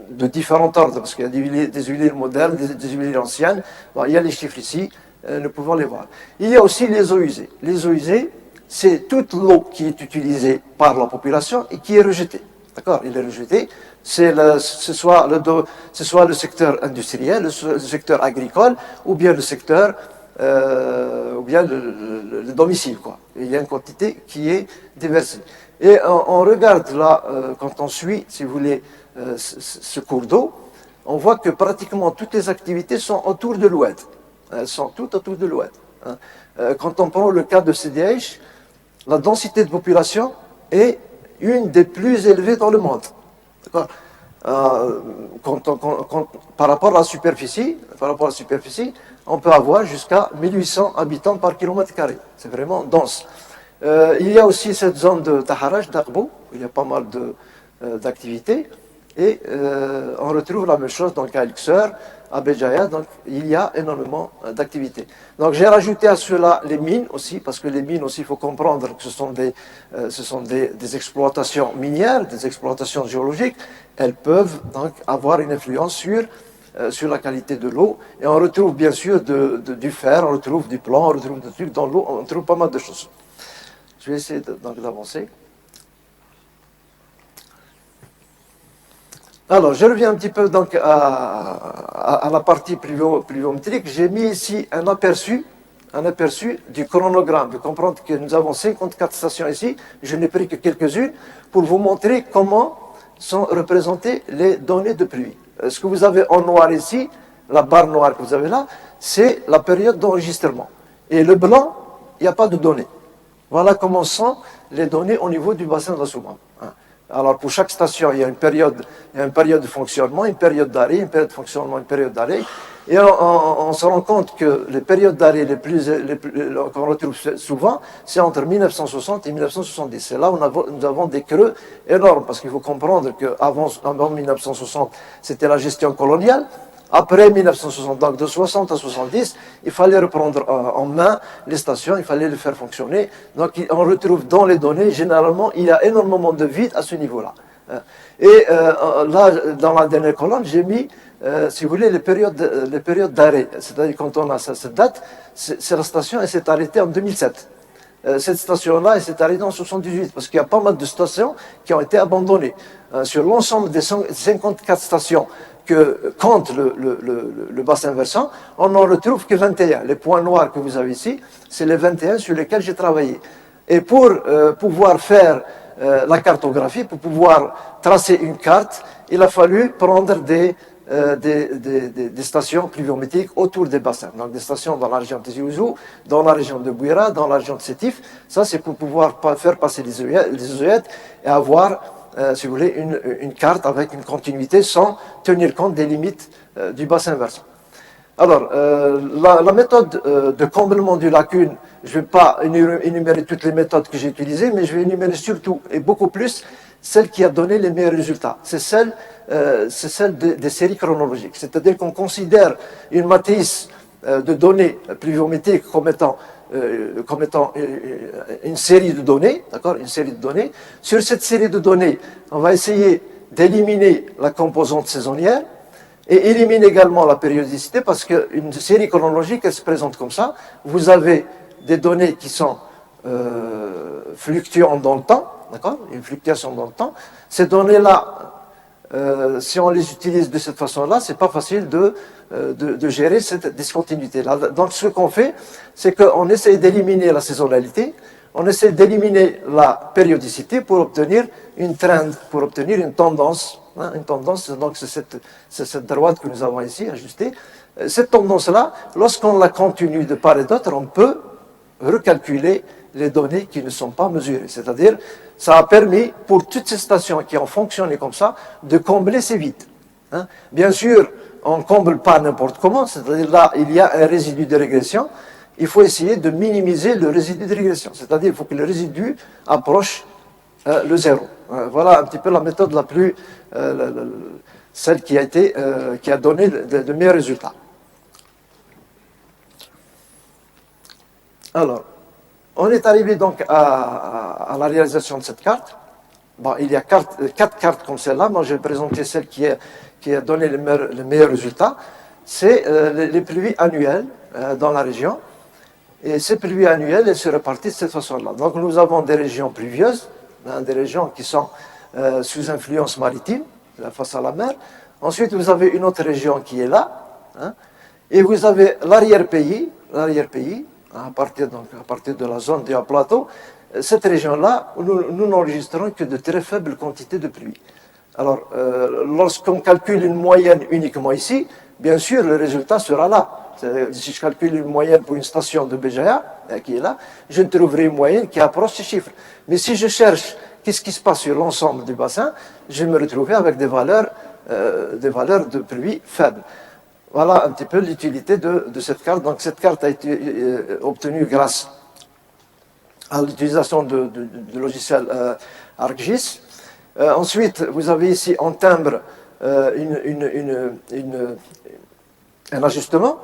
de différents ordres, parce qu'il y a des huileries modernes, des huileries anciennes. Bon, il y a les chiffres ici, nous pouvons les voir. Il y a aussi les eaux usées. Les eaux usées, c'est toute l'eau qui est utilisée par la population et qui est rejetée. D'accord? Il est rejeté. Ce soit le secteur industriel, le secteur agricole, ou bien le secteur, ou bien le domicile, quoi. Il y a une quantité qui est déversée. Et on regarde là, quand on suit, si vous voulez, ce cours d'eau, on voit que pratiquement toutes les activités sont autour de l'Oued. Elles sont toutes autour de l'Oued. Quand on prend le cas de CDH, la densité de population est une des plus élevées dans le monde. D'accord? Par rapport à la superficie, on peut avoir jusqu'à 1800 habitants par kilomètre carré. C'est vraiment dense. Il y a aussi cette zone de Taharaj, d'Arbou, où il y a pas mal d'activités. Et on retrouve la même chose donc à Luxor, à Béjaïa, donc il y a énormément d'activités. Donc j'ai rajouté à cela les mines aussi, parce que les mines aussi, il faut comprendre que ce sont des exploitations minières, des exploitations géologiques. Elles peuvent donc avoir une influence sur la qualité de l'eau. Et on retrouve bien sûr du fer, on retrouve du plomb, on retrouve des trucs dans l'eau, on retrouve pas mal de choses. Je vais essayer d'avancer. Alors, je reviens un petit peu donc à la partie pluviométrique. J'ai mis ici un aperçu du chronogramme. Vous comprenez que nous avons 54 stations ici. Je n'ai pris que quelques-unes pour vous montrer comment sont représentées les données de pluie. Ce que vous avez en noir ici, la barre noire que vous avez là, c'est la période d'enregistrement. Et le blanc, il n'y a pas de données. Voilà comment sont les données au niveau du bassin de la Soumam. Alors, pour chaque station, il y a une période de fonctionnement, une période d'arrêt, une période de fonctionnement, une période d'arrêt. Et on se rend compte que les périodes d'arrêt qu'on retrouve souvent, c'est entre 1960 et 1970. C'est là où nous avons des creux énormes, parce qu'il faut comprendre qu'avant 1960, c'était la gestion coloniale. Après 1960, donc de 60 à 70, il fallait reprendre en main les stations, il fallait les faire fonctionner. Donc on retrouve dans les données, généralement, il y a énormément de vide à ce niveau-là. Et là, dans la dernière colonne, j'ai mis, si vous voulez, les périodes d'arrêt. C'est-à-dire quand on a cette date, c'est la station, elle s'est arrêtée en 2007. Cette station-là, elle s'est arrêtée en 78, parce qu'il y a pas mal de stations qui ont été abandonnées. Sur l'ensemble des 54 stations que compte le bassin versant, on n'en retrouve que 21. Les points noirs que vous avez ici, c'est les 21 sur lesquels j'ai travaillé. Et pour pouvoir faire la cartographie, pour pouvoir tracer une carte, il a fallu prendre des stations pluviométriques autour des bassins. Donc des stations dans la région de Tizi Ouzou, dans la région de Bouira, dans la région de Sétif. Ça, c'est pour pouvoir faire passer les œillettes et avoir, si vous voulez, une carte avec une continuité sans tenir compte des limites du bassin versant. Alors, la méthode de comblement du lacune, je ne vais pas énumérer toutes les méthodes que j'ai utilisées, mais je vais énumérer surtout, et beaucoup plus, celle qui a donné les meilleurs résultats. C'est celle des séries chronologiques. C'est-à-dire qu'on considère une matrice de données pluviométriques comme étant une série de données, d'accord, une série de données. Sur cette série de données, on va essayer d'éliminer la composante saisonnière et éliminer également la périodicité, parce qu'une série chronologique, elle se présente comme ça. Vous avez des données qui sont fluctuantes dans le temps, d'accord, une fluctuation dans le temps. Ces données-là, si on les utilise de cette façon-là, c'est pas facile de gérer cette discontinuité-là. Donc, ce qu'on fait, c'est qu'on essaie d'éliminer la saisonnalité, on essaie d'éliminer la périodicité pour obtenir une trend, pour obtenir une tendance. Une tendance, donc c'est cette droite que nous avons ici ajustée. Cette tendance-là, lorsqu'on la continue de part et d'autre, on peut recalculer les données qui ne sont pas mesurées. C'est-à-dire, ça a permis, pour toutes ces stations qui ont fonctionné comme ça, de combler ces vides. Hein. Bien sûr, on ne comble pas n'importe comment, c'est-à-dire là, il y a un résidu de régression, il faut essayer de minimiser le résidu de régression, c'est-à-dire il faut que le résidu approche le zéro. Voilà un petit peu la méthode la plus, celle qui a donné de meilleurs résultats. Alors, on est arrivé donc à la réalisation de cette carte. Bon, il y a 4 cartes comme celle-là. Moi, je vais présenter celle qui a donné les meilleurs résultats. C'est les pluies annuelles dans la région. Et ces pluies annuelles, elles se répartissent de cette façon-là. Donc, nous avons des régions pluvieuses, hein, des régions qui sont sous influence maritime, face à la mer. Ensuite, vous avez une autre région qui est là. Hein, et vous avez l'arrière-pays, à partir de la zone du plateau. Cette région-là, nous n'enregistrons que de très faibles quantités de pluie. Alors, lorsqu'on calcule une moyenne uniquement ici, bien sûr, le résultat sera là. Si je calcule une moyenne pour une station de Béjaïa, qui est là, je trouverai une moyenne qui approche ces chiffres. Mais si je cherche qu'est-ce qui se passe sur l'ensemble du bassin, je vais me retrouver avec des valeurs de pluie faibles. Voilà un petit peu l'utilité de cette carte. Donc, cette carte a été obtenue grâce à l'utilisation de logiciel ArcGIS. Ensuite, vous avez ici en timbre un ajustement.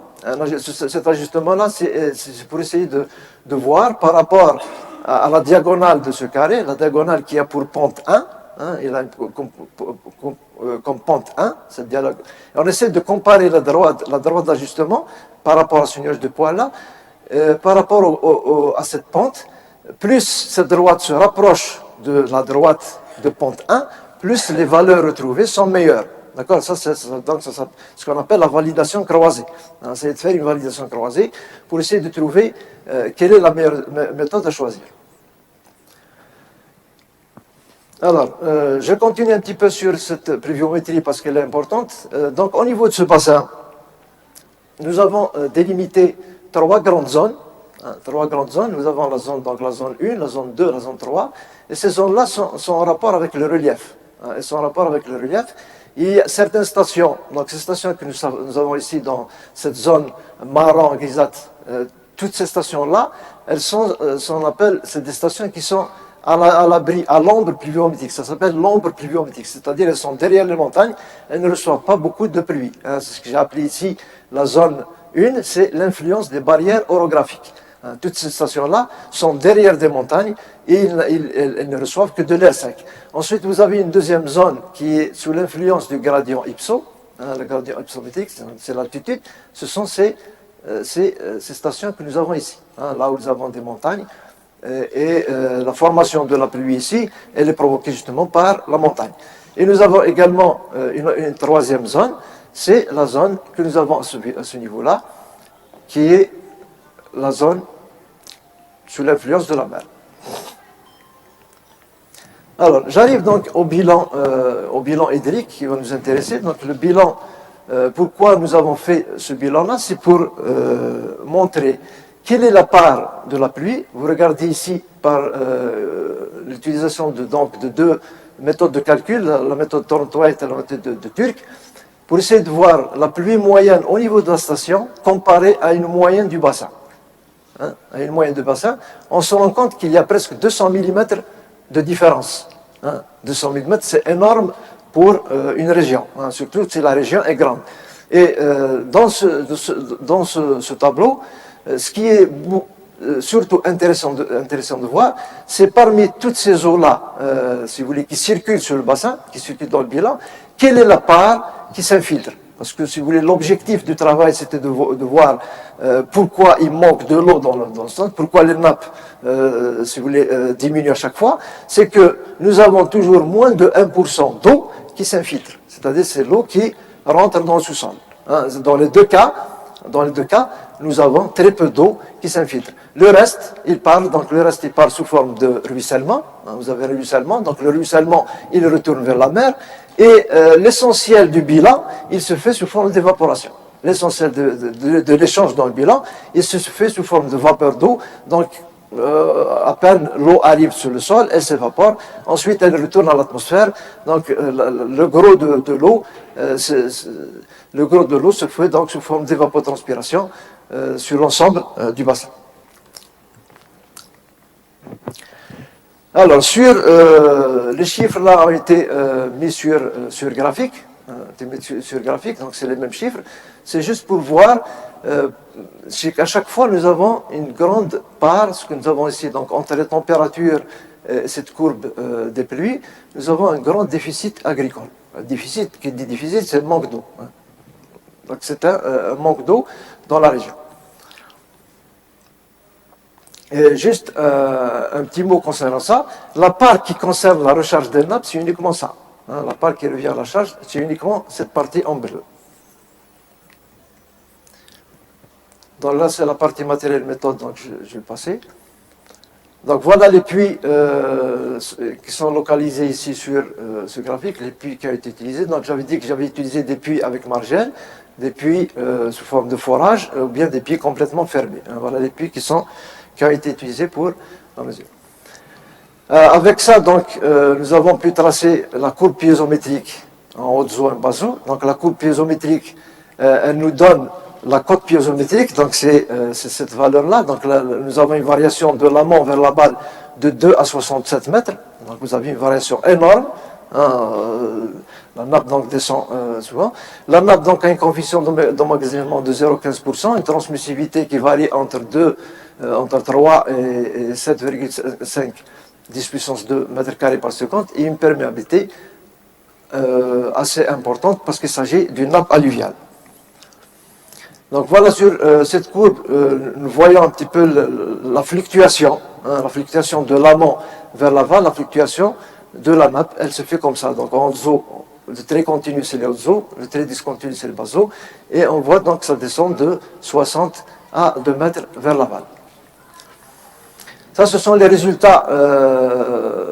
Cet ajustement-là, c'est pour essayer de voir par rapport à la diagonale de ce carré, la diagonale qui a pour pente 1, hein, il a comme pente 1, cette diagonale. On essaie de comparer la droite d'ajustement par rapport à ce nuage de poids-là, par rapport à cette pente. Plus cette droite se rapproche de la droite de pente 1, plus les valeurs retrouvées sont meilleures. D'accord? Ça, c'est ce qu'on appelle la validation croisée. C'est de faire une validation croisée pour essayer de trouver quelle est la meilleure méthode à choisir. Alors, je continue un petit peu sur cette pluviométrie parce qu'elle est importante. Donc, au niveau de ce bassin, nous avons délimité 3 grandes zones. Nous avons la zone 1, la zone 2, la zone 3. Et ces zones-là sont en rapport avec le relief. Elles sont en rapport avec le relief. Il y a certaines stations, donc ces stations que nous avons ici dans cette zone marron grisâtre, toutes ces stations-là, elles sont, on appelle, c'est des stations qui sont à l'abri, à l'ombre pluviométrique. Ça s'appelle l'ombre pluviométrique, c'est-à-dire elles sont derrière les montagnes, elles ne reçoivent pas beaucoup de pluie. C'est ce que j'ai appelé ici la zone 1, c'est l'influence des barrières orographiques. Toutes ces stations-là sont derrière des montagnes et elles ne reçoivent que de l'air sec. Ensuite, vous avez une deuxième zone qui est sous l'influence du gradient hypso. Le gradient hypsométrique, c'est l'altitude. Ce sont ces stations que nous avons ici, là où nous avons des montagnes. Et la formation de la pluie ici, elle est provoquée justement par la montagne. Et nous avons également une troisième zone, c'est la zone que nous avons à ce niveau-là, qui est la zone sous l'influence de la mer. Alors, j'arrive donc au bilan hydrique qui va nous intéresser. Donc, le bilan, pourquoi nous avons fait ce bilan-là, c'est pour montrer quelle est la part de la pluie. Vous regardez ici par l'utilisation de 2 méthodes de calcul, la méthode Thorndike et la méthode de Turk, pour essayer de voir la pluie moyenne au niveau de la station comparée à une moyenne du bassin. À une moyenne de bassin, on se rend compte qu'il y a presque 200 mm de différence. 200 mm, c'est énorme pour une région, surtout si la région est grande. Et dans ce tableau, ce qui est surtout intéressant de voir, c'est parmi toutes ces eaux-là, si vous voulez, qui circulent sur le bassin, qui circulent dans le bilan, quelle est la part qui s'infiltre? Parce que, si vous voulez, l'objectif du travail, c'était de voir pourquoi il manque de l'eau dans le centre, pourquoi les nappes, si vous voulez, diminuent à chaque fois. C'est que nous avons toujours moins de 1% d'eau qui s'infiltre. C'est-à-dire, c'est l'eau qui rentre dans le sous-sol. Dans les deux cas, nous avons très peu d'eau qui s'infiltre. Le reste, il part sous forme de ruissellement. Vous avez un ruissellement, donc le ruissellement, il retourne vers la mer. Et l'essentiel du bilan, il se fait sous forme d'évaporation. L'essentiel de l'échange dans le bilan, il se fait sous forme de vapeur d'eau. Donc, à peine l'eau arrive sur le sol, elle s'évapore, ensuite elle retourne à l'atmosphère. Donc le gros de l'eau, se fait donc sous forme d'évapotranspiration sur l'ensemble du bassin. Alors, les chiffres là ont été mis sur graphique, donc c'est les mêmes chiffres. C'est juste pour voir qu'à chaque fois nous avons une grande part, ce que nous avons ici, donc entre les températures et cette courbe des pluies, nous avons un grand déficit agricole. Un déficit, qui dit déficit, c'est le manque d'eau. Donc c'est un manque d'eau dans la région. Et juste un petit mot concernant ça. La part qui concerne la recharge des nappes, c'est uniquement ça. La part qui revient à la charge, c'est uniquement cette partie en bleu. Donc là, c'est la partie matérielle méthode, donc je vais passer. Donc voilà les puits qui sont localisés ici sur ce graphique, les puits qui ont été utilisés. Donc j'avais dit que j'avais utilisé des puits avec margelle, des puits sous forme de forage, ou bien des puits complètement fermés. Voilà les puits qui ont été utilisés pour la mesure. Avec ça, donc, nous avons pu tracer la courbe piézométrique en haute zone, bas zone. Donc la courbe piézométrique, elle nous donne la cote piézométrique, donc c'est cette valeur-là. Donc là, nous avons une variation de l'amont vers l'aval de 2 à 67 mètres. Donc vous avez une variation énorme. La nappe donc descend souvent. La nappe donc a une coefficient d'emmagasinement de 0,15%, une transmissivité qui varie entre 3 et 7,5 10 puissance 2 mètres carrés par seconde, et une perméabilité assez importante parce qu'il s'agit d'une nappe alluviale. Donc voilà sur cette courbe, nous voyons un petit peu la fluctuation de l'amont vers l'aval, la fluctuation de la nappe, elle se fait comme ça. Donc en haute, le trait continu c'est les hautes eaux, le trait discontinu c'est les bas eaux, et on voit donc que ça descend de 60 à 2 mètres vers l'aval. Ça, ce sont les résultats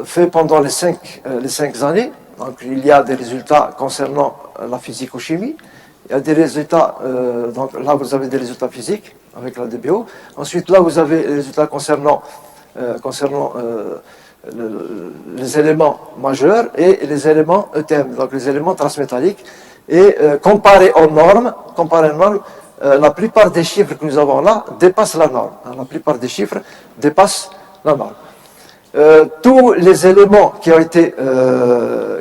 faits pendant les 5 années. Donc il y a des résultats concernant la physico-chimie. Il y a des résultats, donc là vous avez des résultats physiques avec la DBO. Ensuite là vous avez les résultats concernant les éléments majeurs et les éléments ETM, donc les éléments transmétalliques. Et comparé aux normes, la plupart des chiffres que nous avons là dépassent la norme. La plupart des chiffres dépassent la norme. Tous les éléments qui ont été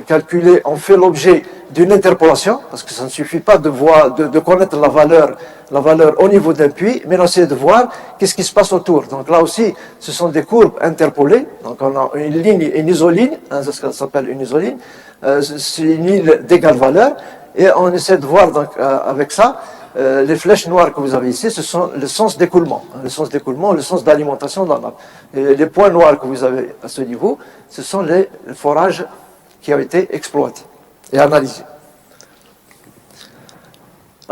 calculés ont fait l'objet d'une interpolation, parce que ça ne suffit pas de connaître la valeur au niveau d'un puits, mais on essaie de voir qu'est-ce qui se passe autour. Donc là aussi, ce sont des courbes interpolées. Donc on a une isoligne, c'est ce qu'on s'appelle une isoligne, c'est une île d'égale valeur, et on essaie de voir donc, avec ça, les flèches noires que vous avez ici, ce sont le sens d'écoulement. Le sens d'écoulement, le sens d'alimentation dans la nappe. Et les points noirs que vous avez à ce niveau, ce sont les forages qui ont été exploités et analysés.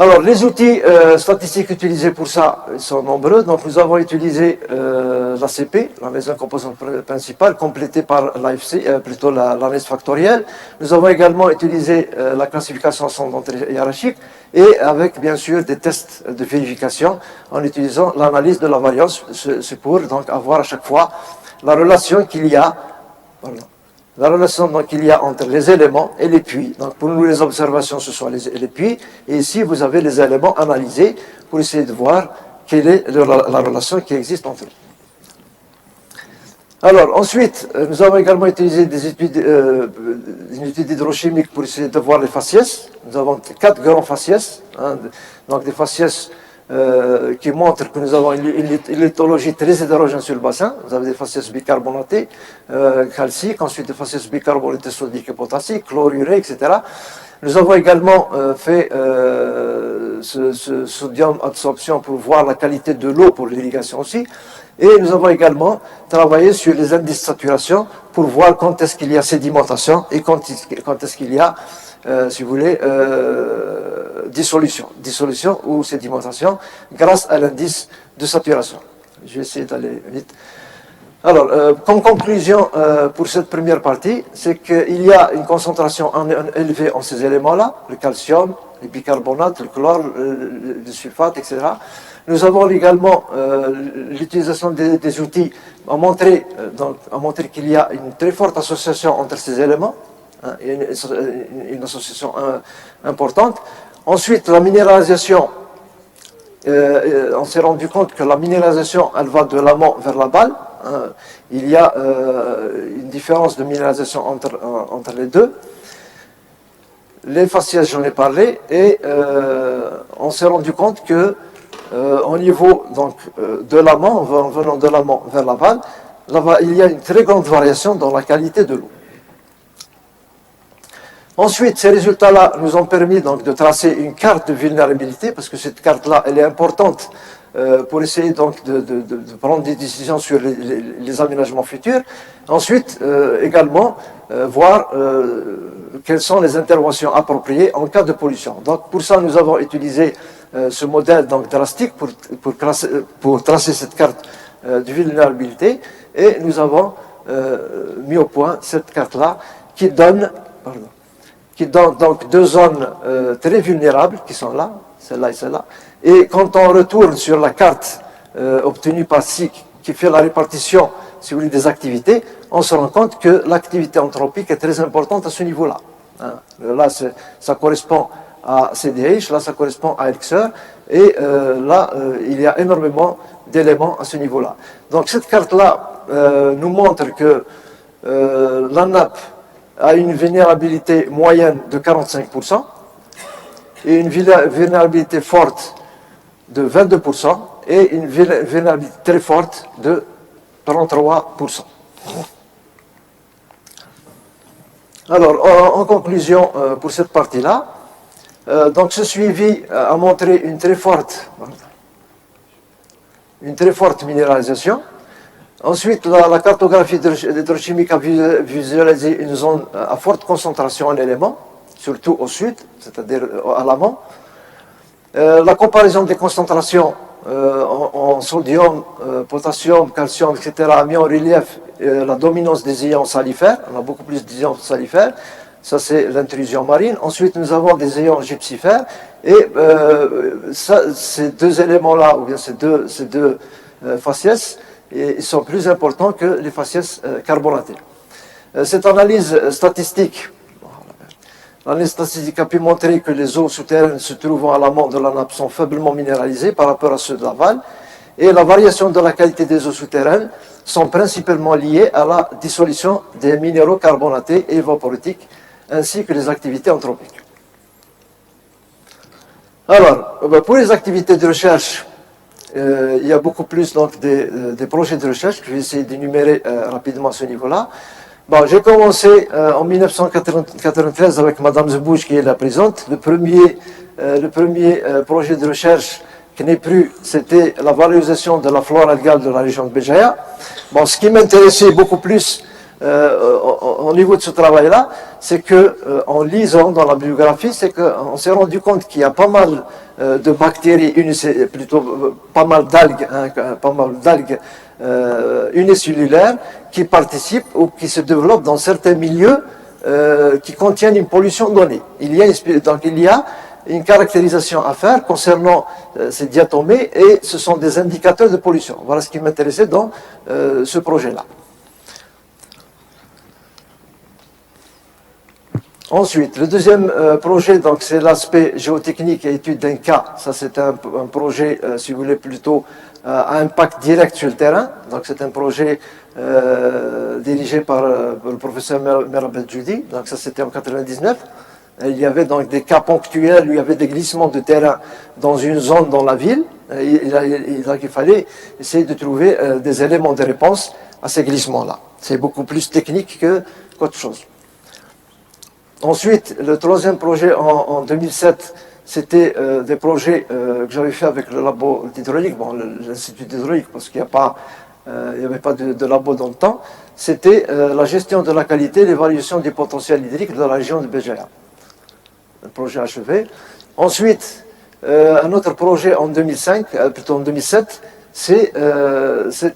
Alors, les outils statistiques utilisés pour ça sont nombreux. Donc, nous avons utilisé l'ACP, l'analyse composante principale, complétée par l'AFC, plutôt l'analyse factorielle. Nous avons également utilisé la classification ascendante hiérarchique et avec, bien sûr, des tests de vérification en utilisant l'analyse de la variance. C'est pour donc avoir à chaque fois la relation qu'il y a. Pardon. La relation qu'il y a entre les éléments et les puits. Donc pour nous, les observations, ce sont les puits. Et ici, vous avez les éléments analysés pour essayer de voir quelle est la relation qui existe entre eux. Alors, ensuite, nous avons également utilisé des études hydrochimiques pour essayer de voir les faciès. Nous avons 4 grands faciès, donc des faciès qui montrent que nous avons une lithologie très hétérogène sur le bassin. Vous avez des faciès bicarbonatés, calciques, ensuite des faciès bicarbonatés sodiques et potassiques, chlorurés, etc. Nous avons également fait ce sodium absorption pour voir la qualité de l'eau pour l'irrigation aussi. Et nous avons également travaillé sur les indices de saturation pour voir quand est-ce qu'il y a sédimentation et quand est-ce qu'il y a, si vous voulez, dissolution ou sédimentation grâce à l'indice de saturation. Je vais essayer d'aller vite. Alors, comme conclusion pour cette première partie, c'est qu'il y a une concentration élevée en ces éléments-là, le calcium, les bicarbonates, le chlore, le sulfate, etc. Nous avons également l'utilisation des outils à montrer qu'il y a une très forte association entre ces éléments, hein, une association importante. Ensuite, la minéralisation, on s'est rendu compte que la minéralisation, elle va de l'amont vers l'aval. Hein. Il y a une différence de minéralisation entre les deux. Les faciès, j'en ai parlé, et on s'est rendu compte que au niveau donc, de l'amont, en venant de l'amont vers l'aval, il y a une très grande variation dans la qualité de l'eau. Ensuite, ces résultats-là nous ont permis donc, de tracer une carte de vulnérabilité, parce que cette carte-là, elle est importante pour essayer donc, de prendre des décisions sur les aménagements futurs. Ensuite, également, voir quelles sont les interventions appropriées en cas de pollution. Donc, pour ça, nous avons utilisé ce modèle donc, drastique pour tracer cette carte de vulnérabilité, et nous avons mis au point cette carte-là qui donne donc deux zones très vulnérables qui sont là, celle-là et celle-là. Et quand on retourne sur la carte obtenue par SIC qui fait la répartition, si vous voulez, des activités, on se rend compte que l'activité anthropique est très importante à ce niveau-là. Hein. Là, ça correspond à CDH, là, ça correspond à Elixir, et là, il y a énormément d'éléments à ce niveau-là. Donc, cette carte-là nous montre que la nappe a une vulnérabilité moyenne de 45% et une vulnérabilité forte de 22% et une vulnérabilité très forte de 33%. Alors, en conclusion pour cette partie-là, donc ce suivi a montré une très forte minéralisation. Ensuite, la cartographie hydrochimique a visualisé une zone à forte concentration en éléments, surtout au sud, c'est-à-dire à l'amont. La comparaison des concentrations en sodium, potassium, calcium, etc. a mis en relief la dominance des ions salifères. On a beaucoup plus d'ions salifères. Ça, c'est l'intrusion marine. Ensuite, nous avons des ions gypsifères. Et ces deux éléments-là, ou bien ces deux faciès, ils sont plus importants que les faciès carbonatés. Cette analyse statistique, a pu montrer que les eaux souterraines se trouvant à l'amont de la nappe sont faiblement minéralisées par rapport à ceux de l'aval, et la variation de la qualité des eaux souterraines sont principalement liées à la dissolution des minéraux carbonatés et evaporiques, ainsi que les activités anthropiques. Alors, pour les activités de recherche, il y a beaucoup plus donc, des projets de recherche que je vais essayer d'énumérer rapidement à ce niveau-là. Bon, j'ai commencé en 1993 avec Madame Zebouch qui est la présente. Le premier projet de recherche qui n'est plus, c'était la valorisation de la flore algale de la région de Béjaïa. Bon, ce qui m'intéressait beaucoup plus au niveau de ce travail-là, c'est que en lisant dans la biographie, c'est qu'on s'est rendu compte qu'il y a pas mal de bactéries, plutôt pas mal d'algues, unicellulaires qui participent ou qui se développent dans certains milieux qui contiennent une pollution donnée. Donc il y a une caractérisation à faire concernant ces diatomées et ce sont des indicateurs de pollution. Voilà ce qui m'intéressait dans ce projet-là. Ensuite, le deuxième projet, donc c'est l'aspect géotechnique et étude d'un cas. Ça, c'est un projet, si vous voulez, plutôt à impact direct sur le terrain. Donc, c'est un projet dirigé par le professeur Merabel Judy. Donc, ça, c'était en 1999. Il y avait donc des cas ponctuels où il y avait des glissements de terrain dans une zone dans la ville. Il fallait essayer de trouver des éléments de réponse à ces glissements-là. C'est beaucoup plus technique qu'autre chose. Ensuite, le troisième projet en 2007, c'était des projets que j'avais fait avec le labo d'hydraulique, bon, l'Institut d'hydraulique, parce qu'il n'y avait pas de labo dans le temps. C'était la gestion de la qualité et l'évaluation du potentiel hydrique de la région de Béjaïa. Un projet achevé. Ensuite, un autre projet en 2007, c'est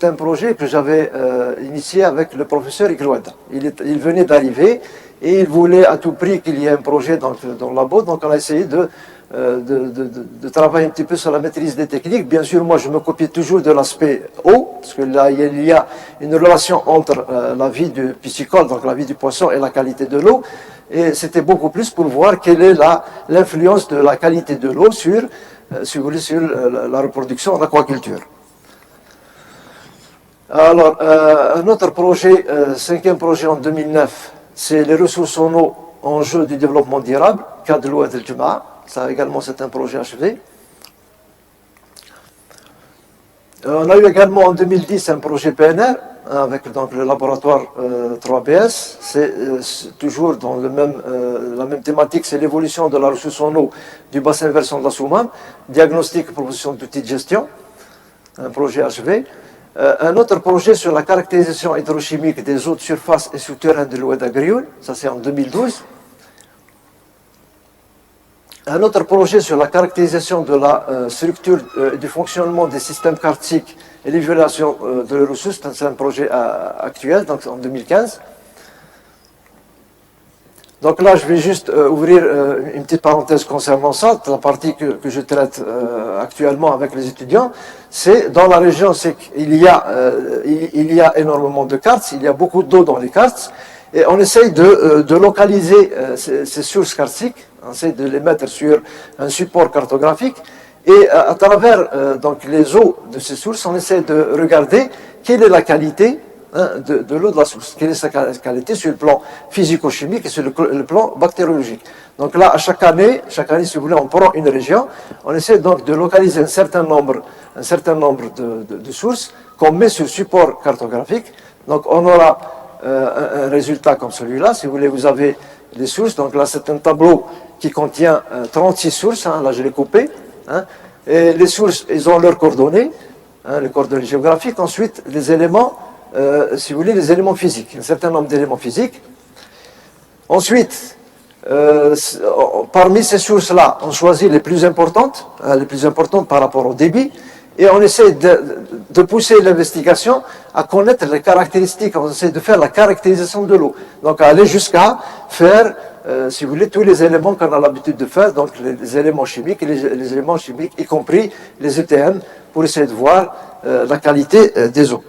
un projet que j'avais initié avec le professeur Igrouada. Il venait d'arriver et il voulait à tout prix qu'il y ait un projet dans le labo, donc on a essayé de de travailler un petit peu sur la maîtrise des techniques. Bien sûr, moi, je me copie toujours de l'aspect eau, parce que là, il y a une relation entre la vie du piscicole, donc la vie du poisson, et la qualité de l'eau. Et c'était beaucoup plus pour voir quelle est l'influence de la qualité de l'eau sur, si vous voulez, sur la reproduction en aquaculture. Alors, un autre projet, cinquième projet en 2009, c'est les ressources en eau en jeu du développement durable, cadre l'eau del Jumaa. Ça également, c'est un projet achevé. On a eu également en 2010 un projet PNR, avec donc, le laboratoire 3BS. C'est toujours dans la même thématique, c'est l'évolution de la ressource en eau du bassin versant de la Soumam, diagnostic et proposition d'outils de gestion, un projet achevé. Un autre projet sur la caractérisation hydrochimique des eaux de surface et souterraines de l'Oued Agrioul, ça c'est en 2012. Un autre projet sur la caractérisation de la structure et du fonctionnement des systèmes karstiques et l'évaluation de leurs ressources, c'est un projet actuel, donc en 2015. Donc là, je vais juste ouvrir une petite parenthèse concernant ça. La partie que je traite actuellement avec les étudiants, c'est dans la région, c'est qu'il y a énormément de karsts, il y a beaucoup d'eau dans les karsts, et on essaye de localiser ces sources karstiques, on essaye de les mettre sur un support cartographique, et à travers donc les eaux de ces sources, on essaie de regarder quelle est la qualité de l'eau de la source, quelle est sa qualité sur le plan physico-chimique et sur le plan bactériologique. Donc là, chaque année, si vous voulez, on prend une région, on essaie donc de localiser un certain nombre de sources qu'on met sur support cartographique. Donc on aura un résultat comme celui-là. Si vous voulez, vous avez les sources. Donc là, c'est un tableau qui contient 36 sources. Là, je l'ai coupé. Et les sources, ils ont leurs coordonnées, les coordonnées géographiques. Ensuite, les éléments, si vous voulez, les éléments physiques, un certain nombre d'éléments physiques. Ensuite, parmi ces sources-là, on choisit les plus importantes par rapport au débit, et on essaie de pousser l'investigation à connaître les caractéristiques, on essaie de faire la caractérisation de l'eau. Donc, aller jusqu'à faire, si vous voulez, tous les éléments qu'on a l'habitude de faire, donc les éléments chimiques, les éléments chimiques, y compris les ETM, pour essayer de voir la qualité des eaux.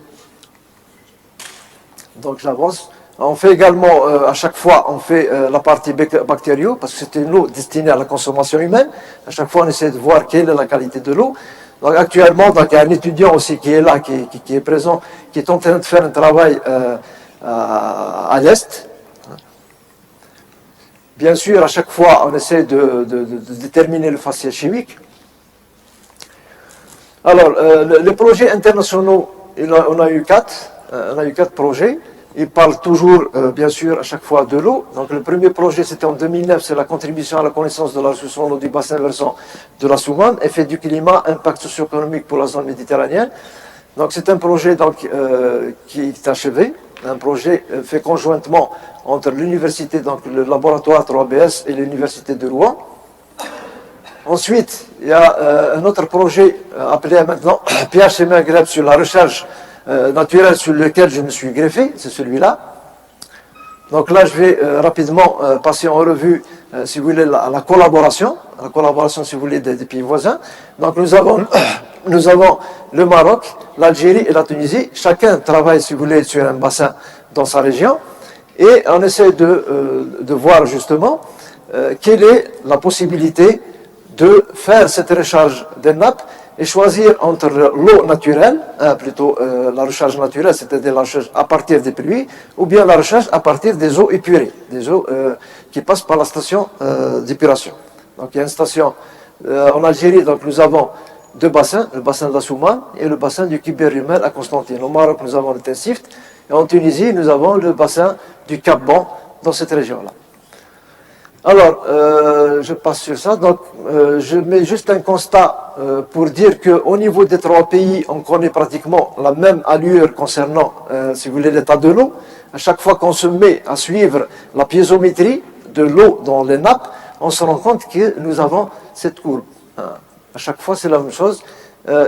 Donc j'avance. On fait également, à chaque fois, on fait la partie bactériaux, parce que c'est une eau destinée à la consommation humaine. À chaque fois, on essaie de voir quelle est la qualité de l'eau. Donc actuellement, donc, il y a un étudiant aussi qui est là, qui est présent, qui est en train de faire un travail à l'Est. Bien sûr, à chaque fois, on essaie de déterminer le facial chimique. Alors, les projets internationaux, on a eu 4. On a eu 4 projets. Ils parlent toujours, bien sûr, à chaque fois de l'eau. Donc, le premier projet, c'était en 2009, c'est la contribution à la connaissance de la ressource en eau du bassin versant de la Soumam, effet du climat, impact socio-économique pour la zone méditerranéenne. Donc, c'est un projet donc, qui est achevé, un projet fait conjointement entre l'université, donc le laboratoire 3BS et l'université de Rouen. Ensuite, il y a un autre projet appelé maintenant PHC Maghreb sur la recherche naturel sur lequel je me suis greffé, c'est celui-là. Donc là, je vais rapidement passer en revue, si vous voulez, la collaboration, si vous voulez, des pays voisins. Donc nous avons le Maroc, l'Algérie et la Tunisie. Chacun travaille, si vous voulez, sur un bassin dans sa région. Et on essaie de voir justement quelle est la possibilité de faire cette recharge des nappes et choisir entre l'eau naturelle, plutôt la recharge naturelle, c'est-à-dire la recharge à partir des pluies, ou bien la recharge à partir des eaux épurées, des eaux qui passent par la station d'épuration. Donc il y a une station en Algérie, donc nous avons 2 bassins, le bassin de la Soumam et le bassin du Kiber Rumel à Constantine. Au Maroc, nous avons le Tensift, et en Tunisie, nous avons le bassin du Cap Bon dans cette région-là. Alors, je passe sur ça. Donc, je mets juste un constat pour dire qu'au niveau des 3 pays, on connaît pratiquement la même allure concernant, si vous voulez, l'état de l'eau. À chaque fois qu'on se met à suivre la piézométrie de l'eau dans les nappes, on se rend compte que nous avons cette courbe. À chaque fois, c'est la même chose.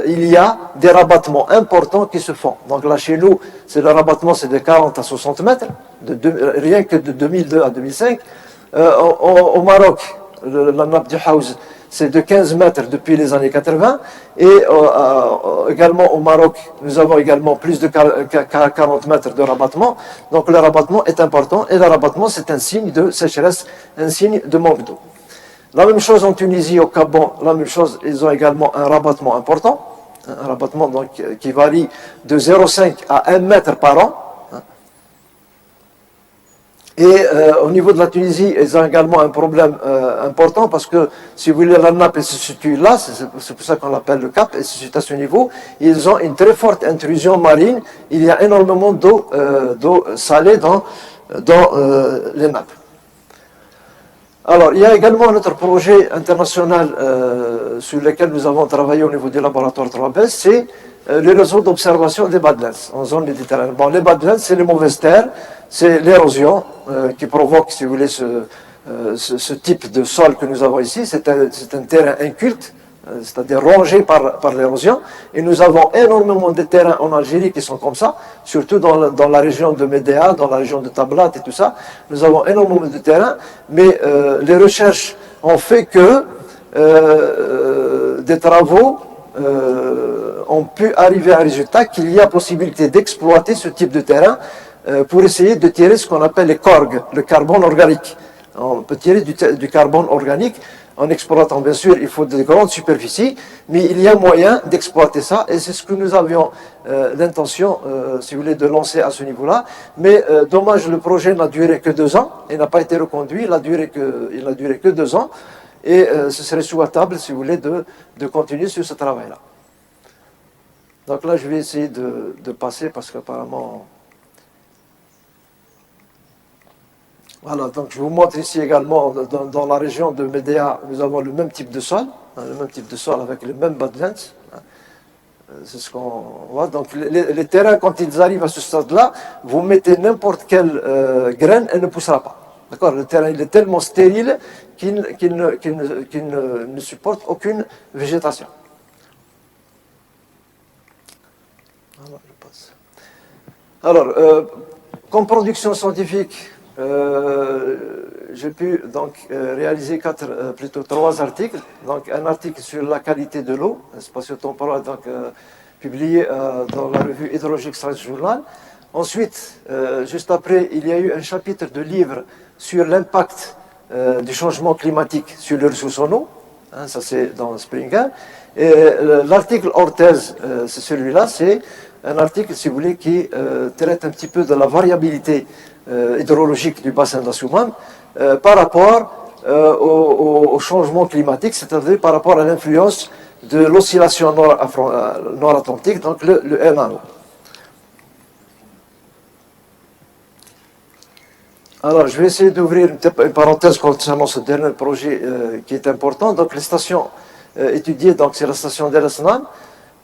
Il y a des rabattements importants qui se font. Donc là, chez nous, le rabattement, c'est de 40 à 60 mètres, rien que de 2002 à 2005. Au Maroc, la nappe du Haouz, c'est de 15 mètres depuis les années 80. Et également au Maroc, nous avons également plus de 40 mètres de rabattement. Donc le rabattement est important, et le rabattement, c'est un signe de sécheresse, un signe de manque d'eau. La même chose en Tunisie, au Gabon, la même chose, ils ont également un rabattement important, un rabattement donc, qui varie de 0,5 à 1 mètre par an. Et au niveau de la Tunisie, ils ont également un problème important, parce que, si vous voulez, la nappe, elle se situe là, c'est pour ça qu'on l'appelle le cap, elle se situe à ce niveau. Ils ont une très forte intrusion marine, il y a énormément d'eau salée dans les nappes. Alors, il y a également un autre projet international sur lequel nous avons travaillé au niveau du laboratoire 3B, c'est le réseau d'observation des Badlands en zone méditerranéenne. Bon, les Badlands, c'est les mauvaises terres, c'est l'érosion qui provoque, si vous voulez, ce type de sol que nous avons ici. C'est un terrain inculte, c'est-à-dire rongé par l'érosion. Et nous avons énormément de terrains en Algérie qui sont comme ça, surtout dans la région de Médéa, dans la région de Tablat et tout ça. Nous avons énormément de terrains, mais les recherches ont fait que des travaux ont pu arriver à un résultat qu'il y a possibilité d'exploiter ce type de terrain pour essayer de tirer ce qu'on appelle les corgues, le carbone organique. On peut tirer du carbone organique en exploitant, bien sûr, il faut de grandes superficies, mais il y a moyen d'exploiter ça, et c'est ce que nous avions l'intention, si vous voulez, de lancer à ce niveau-là. Mais dommage, le projet n'a duré que 2 ans, il n'a pas été reconduit, il n'a duré que 2 ans, et ce serait souhaitable, si vous voulez, de continuer sur ce travail-là. Donc là, je vais essayer de passer, parce qu'apparemment... Voilà, donc je vous montre ici également, dans la région de Médéa, nous avons le même type de sol, avec les mêmes badlands. C'est ce qu'on voit. Donc les terrains, quand ils arrivent à ce stade-là, vous mettez n'importe quelle graine, elle ne poussera pas. D'accord? Le terrain, il est tellement stérile qu'il ne supporte aucune végétation. Alors, comme production scientifique, j'ai pu donc réaliser 3 articles. Donc un article sur la qualité de l'eau, spatio-temporelle, donc publié dans la revue Hydrologic Science Journal. Ensuite, juste après, il y a eu un chapitre de livre sur l'impact du changement climatique sur les ressources en eau. Ça c'est dans Springer. Et l'article hors thèse, c'est celui-là, c'est un article, si vous voulez, qui traite un petit peu de la variabilité hydrologique du bassin d'Assouman par rapport au changement climatique, c'est-à-dire par rapport à l'influence de l'oscillation nord-atlantique, donc le NAO. Alors, je vais essayer d'ouvrir une parenthèse concernant ce dernier projet qui est important. Donc, les stations étudiées, donc c'est la station d'El Asnan,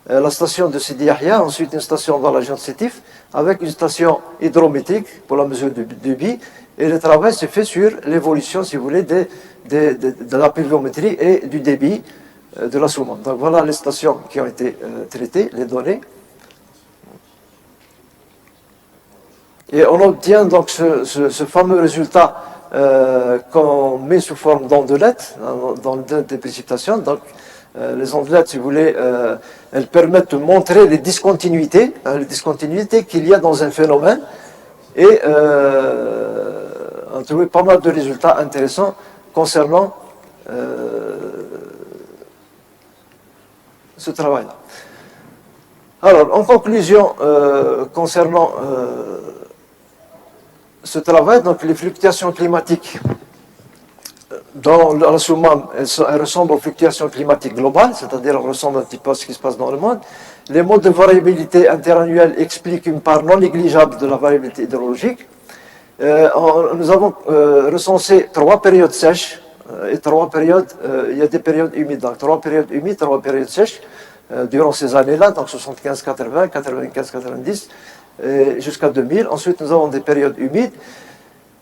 la station de Sidi Yahya, ensuite une station dans la région de Sétif, avec une station hydrométrique pour la mesure du débit, et le travail s'est fait sur l'évolution, si vous voulez, de la pluviométrie et du débit de la Souman. Donc voilà les stations qui ont été traitées, les données. Et on obtient donc ce fameux résultat qu'on met sous forme d'ondelettes, dans le des précipitations. Donc, les ondelettes, si vous voulez, elles permettent de montrer les discontinuités qu'il y a dans un phénomène, et on a trouvé pas mal de résultats intéressants concernant ce travail-là. Alors, en conclusion, concernant ce travail, donc les fluctuations climatiques dans la Soumam, elles ressemblent aux fluctuations climatiques globales, c'est-à-dire elles ressemblent un petit peu à ce qui se passe dans le monde. Les modes de variabilité interannuelle expliquent une part non négligeable de la variabilité hydrologique. Nous avons recensé 3 périodes sèches et 3 périodes, il y a des périodes humides, donc 3 périodes humides, 3 périodes sèches durant ces années-là, donc 75-80, 95-90, jusqu'à 2000. Ensuite, nous avons des périodes humides.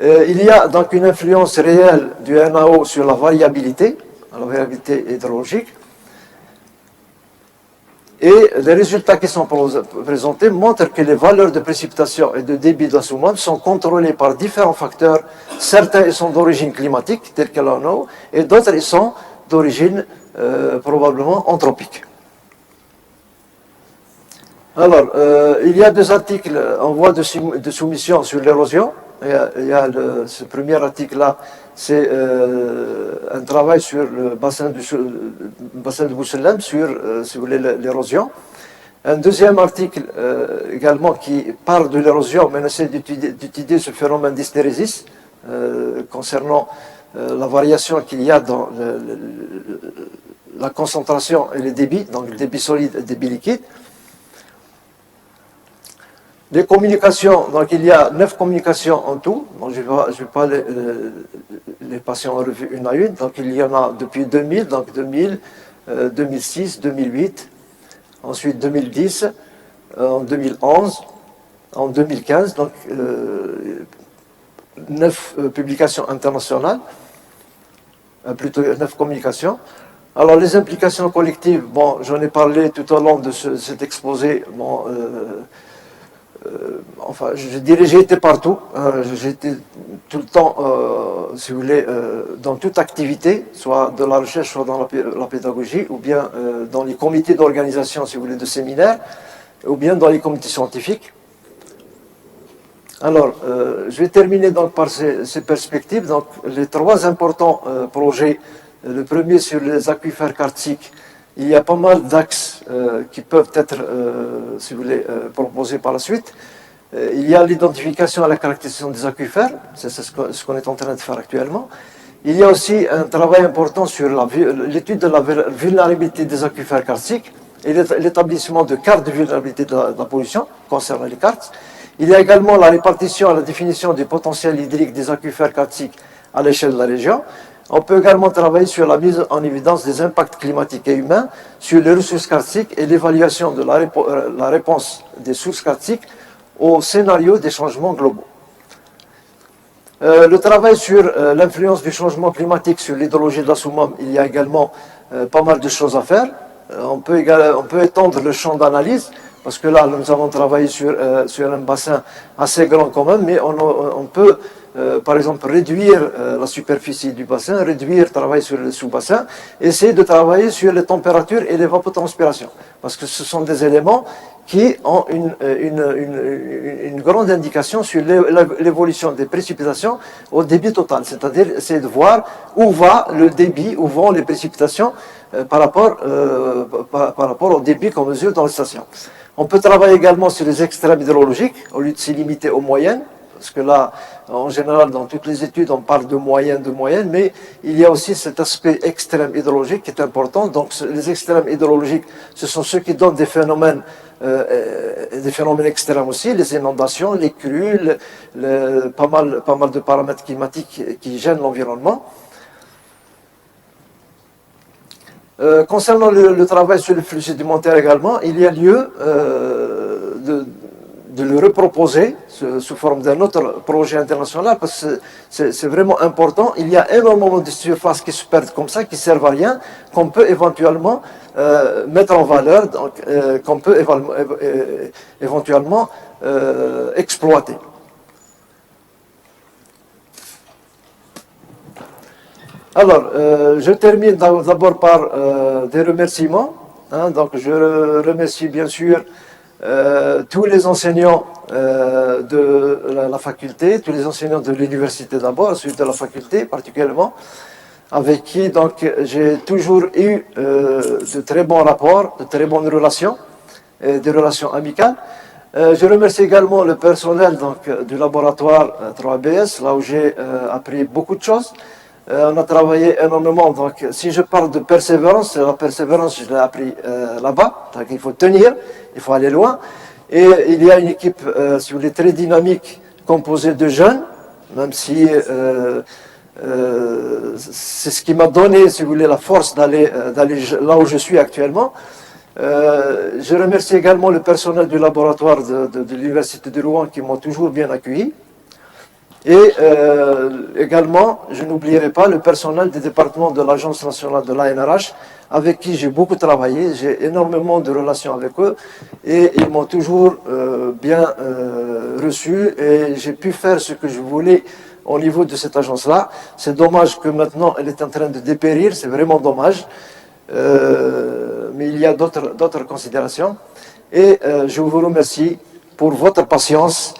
Il y a donc une influence réelle du NAO sur la variabilité hydrologique. Et les résultats qui sont présentés montrent que les valeurs de précipitation et de débit d'Assouman sont contrôlées par différents facteurs. Certains ils sont d'origine climatique, tels que la NAO, et d'autres ils sont d'origine probablement anthropique. Alors, il y a deux articles en voie de soumission sur l'érosion. Il y a ce premier article-là, c'est un travail sur le bassin de Boussellem, sur, si vous voulez, l'érosion. Un deuxième article également qui parle de l'érosion, mais on essaie d'étudier ce phénomène d'hystérésis concernant la variation qu'il y a dans la concentration et le débit, donc le débit solide et le débit liquide. Les communications, donc il y a 9 communications en tout, donc je ne vais pas les passer en revue une à une, donc il y en a depuis 2000, donc 2000, 2006, 2008, ensuite 2010, en 2011, en 2015, donc 9 publications internationales, plutôt 9 communications. Alors les implications collectives, bon, j'en ai parlé tout au long de cet exposé, bon, enfin, je dirais j'ai été partout, j'étais tout le temps, si vous voulez, dans toute activité, soit de la recherche, soit dans la pédagogie, ou bien dans les comités d'organisation, si vous voulez, de séminaires, ou bien dans les comités scientifiques. Alors, je vais terminer donc par ces perspectives. Donc, les 3 importants projets, le premier sur les aquifères karstiques. Il y a pas mal d'axes qui peuvent être, si vous voulez, proposés par la suite. Il y a l'identification et la caractérisation des aquifères, c'est ce qu'on est en train de faire actuellement. Il y a aussi un travail important sur l'étude de la vulnérabilité des aquifères karstiques et l'établissement de cartes de vulnérabilité de la pollution concernant les cartes. Il y a également la répartition et la définition du potentiel hydrique des aquifères karstiques à l'échelle de la région. On peut également travailler sur la mise en évidence des impacts climatiques et humains sur les ressources karstiques et l'évaluation de la réponse des sources karstiques au scénario des changements globaux. Le travail sur l'influence du changement climatique sur l'hydrologie de la Soumam, il y a également pas mal de choses à faire. On peut étendre le champ d'analyse, parce que là, nous avons travaillé sur un bassin assez grand quand même, mais on peut, par exemple, réduire la superficie du bassin, travailler sur le sous-bassin, essayer de travailler sur les températures et l'évapotranspiration, parce que ce sont des éléments qui ont une grande indication sur l'évolution des précipitations au débit total, c'est-à-dire essayer de voir où va le débit, où vont les précipitations par rapport au débit qu'on mesure dans les stations. On peut travailler également sur les extrêmes hydrologiques, au lieu de s'y limiter aux moyennes, parce que là, en général, dans toutes les études, on parle de moyenne, mais il y a aussi cet aspect extrême hydrologique qui est important. Donc, les extrêmes hydrologiques, ce sont ceux qui donnent des phénomènes extrêmes aussi, les inondations, les crues, pas mal de paramètres climatiques qui gênent l'environnement. Concernant le travail sur le flux sédimentaire également, il y a lieu de le reproposer sous forme d'un autre projet international, parce que c'est vraiment important. Il y a énormément de surfaces qui se perdent comme ça, qui ne servent à rien, qu'on peut éventuellement mettre en valeur, qu'on peut éventuellement exploiter. Alors, je termine d'abord par des remerciements. Donc, je remercie bien sûr tous les enseignants de la faculté, tous les enseignants de l'université d'abord, ensuite de la faculté particulièrement, avec qui donc j'ai toujours eu de très bons rapports, de très bonnes relations, des relations amicales. Je remercie également le personnel donc, du laboratoire 3ABS, là où j'ai appris beaucoup de choses. On a travaillé énormément, donc si je parle de persévérance, la persévérance, je l'ai appris là-bas, donc il faut tenir, il faut aller loin. Et il y a une équipe, si vous voulez, très dynamique, composée de jeunes, même si c'est ce qui m'a donné, si vous voulez, la force d'aller là où je suis actuellement. Je remercie également le personnel du laboratoire de l'Université de Rouen qui m'ont toujours bien accueilli. Et également, je n'oublierai pas le personnel des départements de l'Agence nationale de l'ANRH, avec qui j'ai beaucoup travaillé, j'ai énormément de relations avec eux, et ils m'ont toujours bien reçu, et j'ai pu faire ce que je voulais au niveau de cette agence-là. C'est dommage que maintenant elle est en train de dépérir, c'est vraiment dommage. Mais il y a d'autres considérations. Et je vous remercie pour votre patience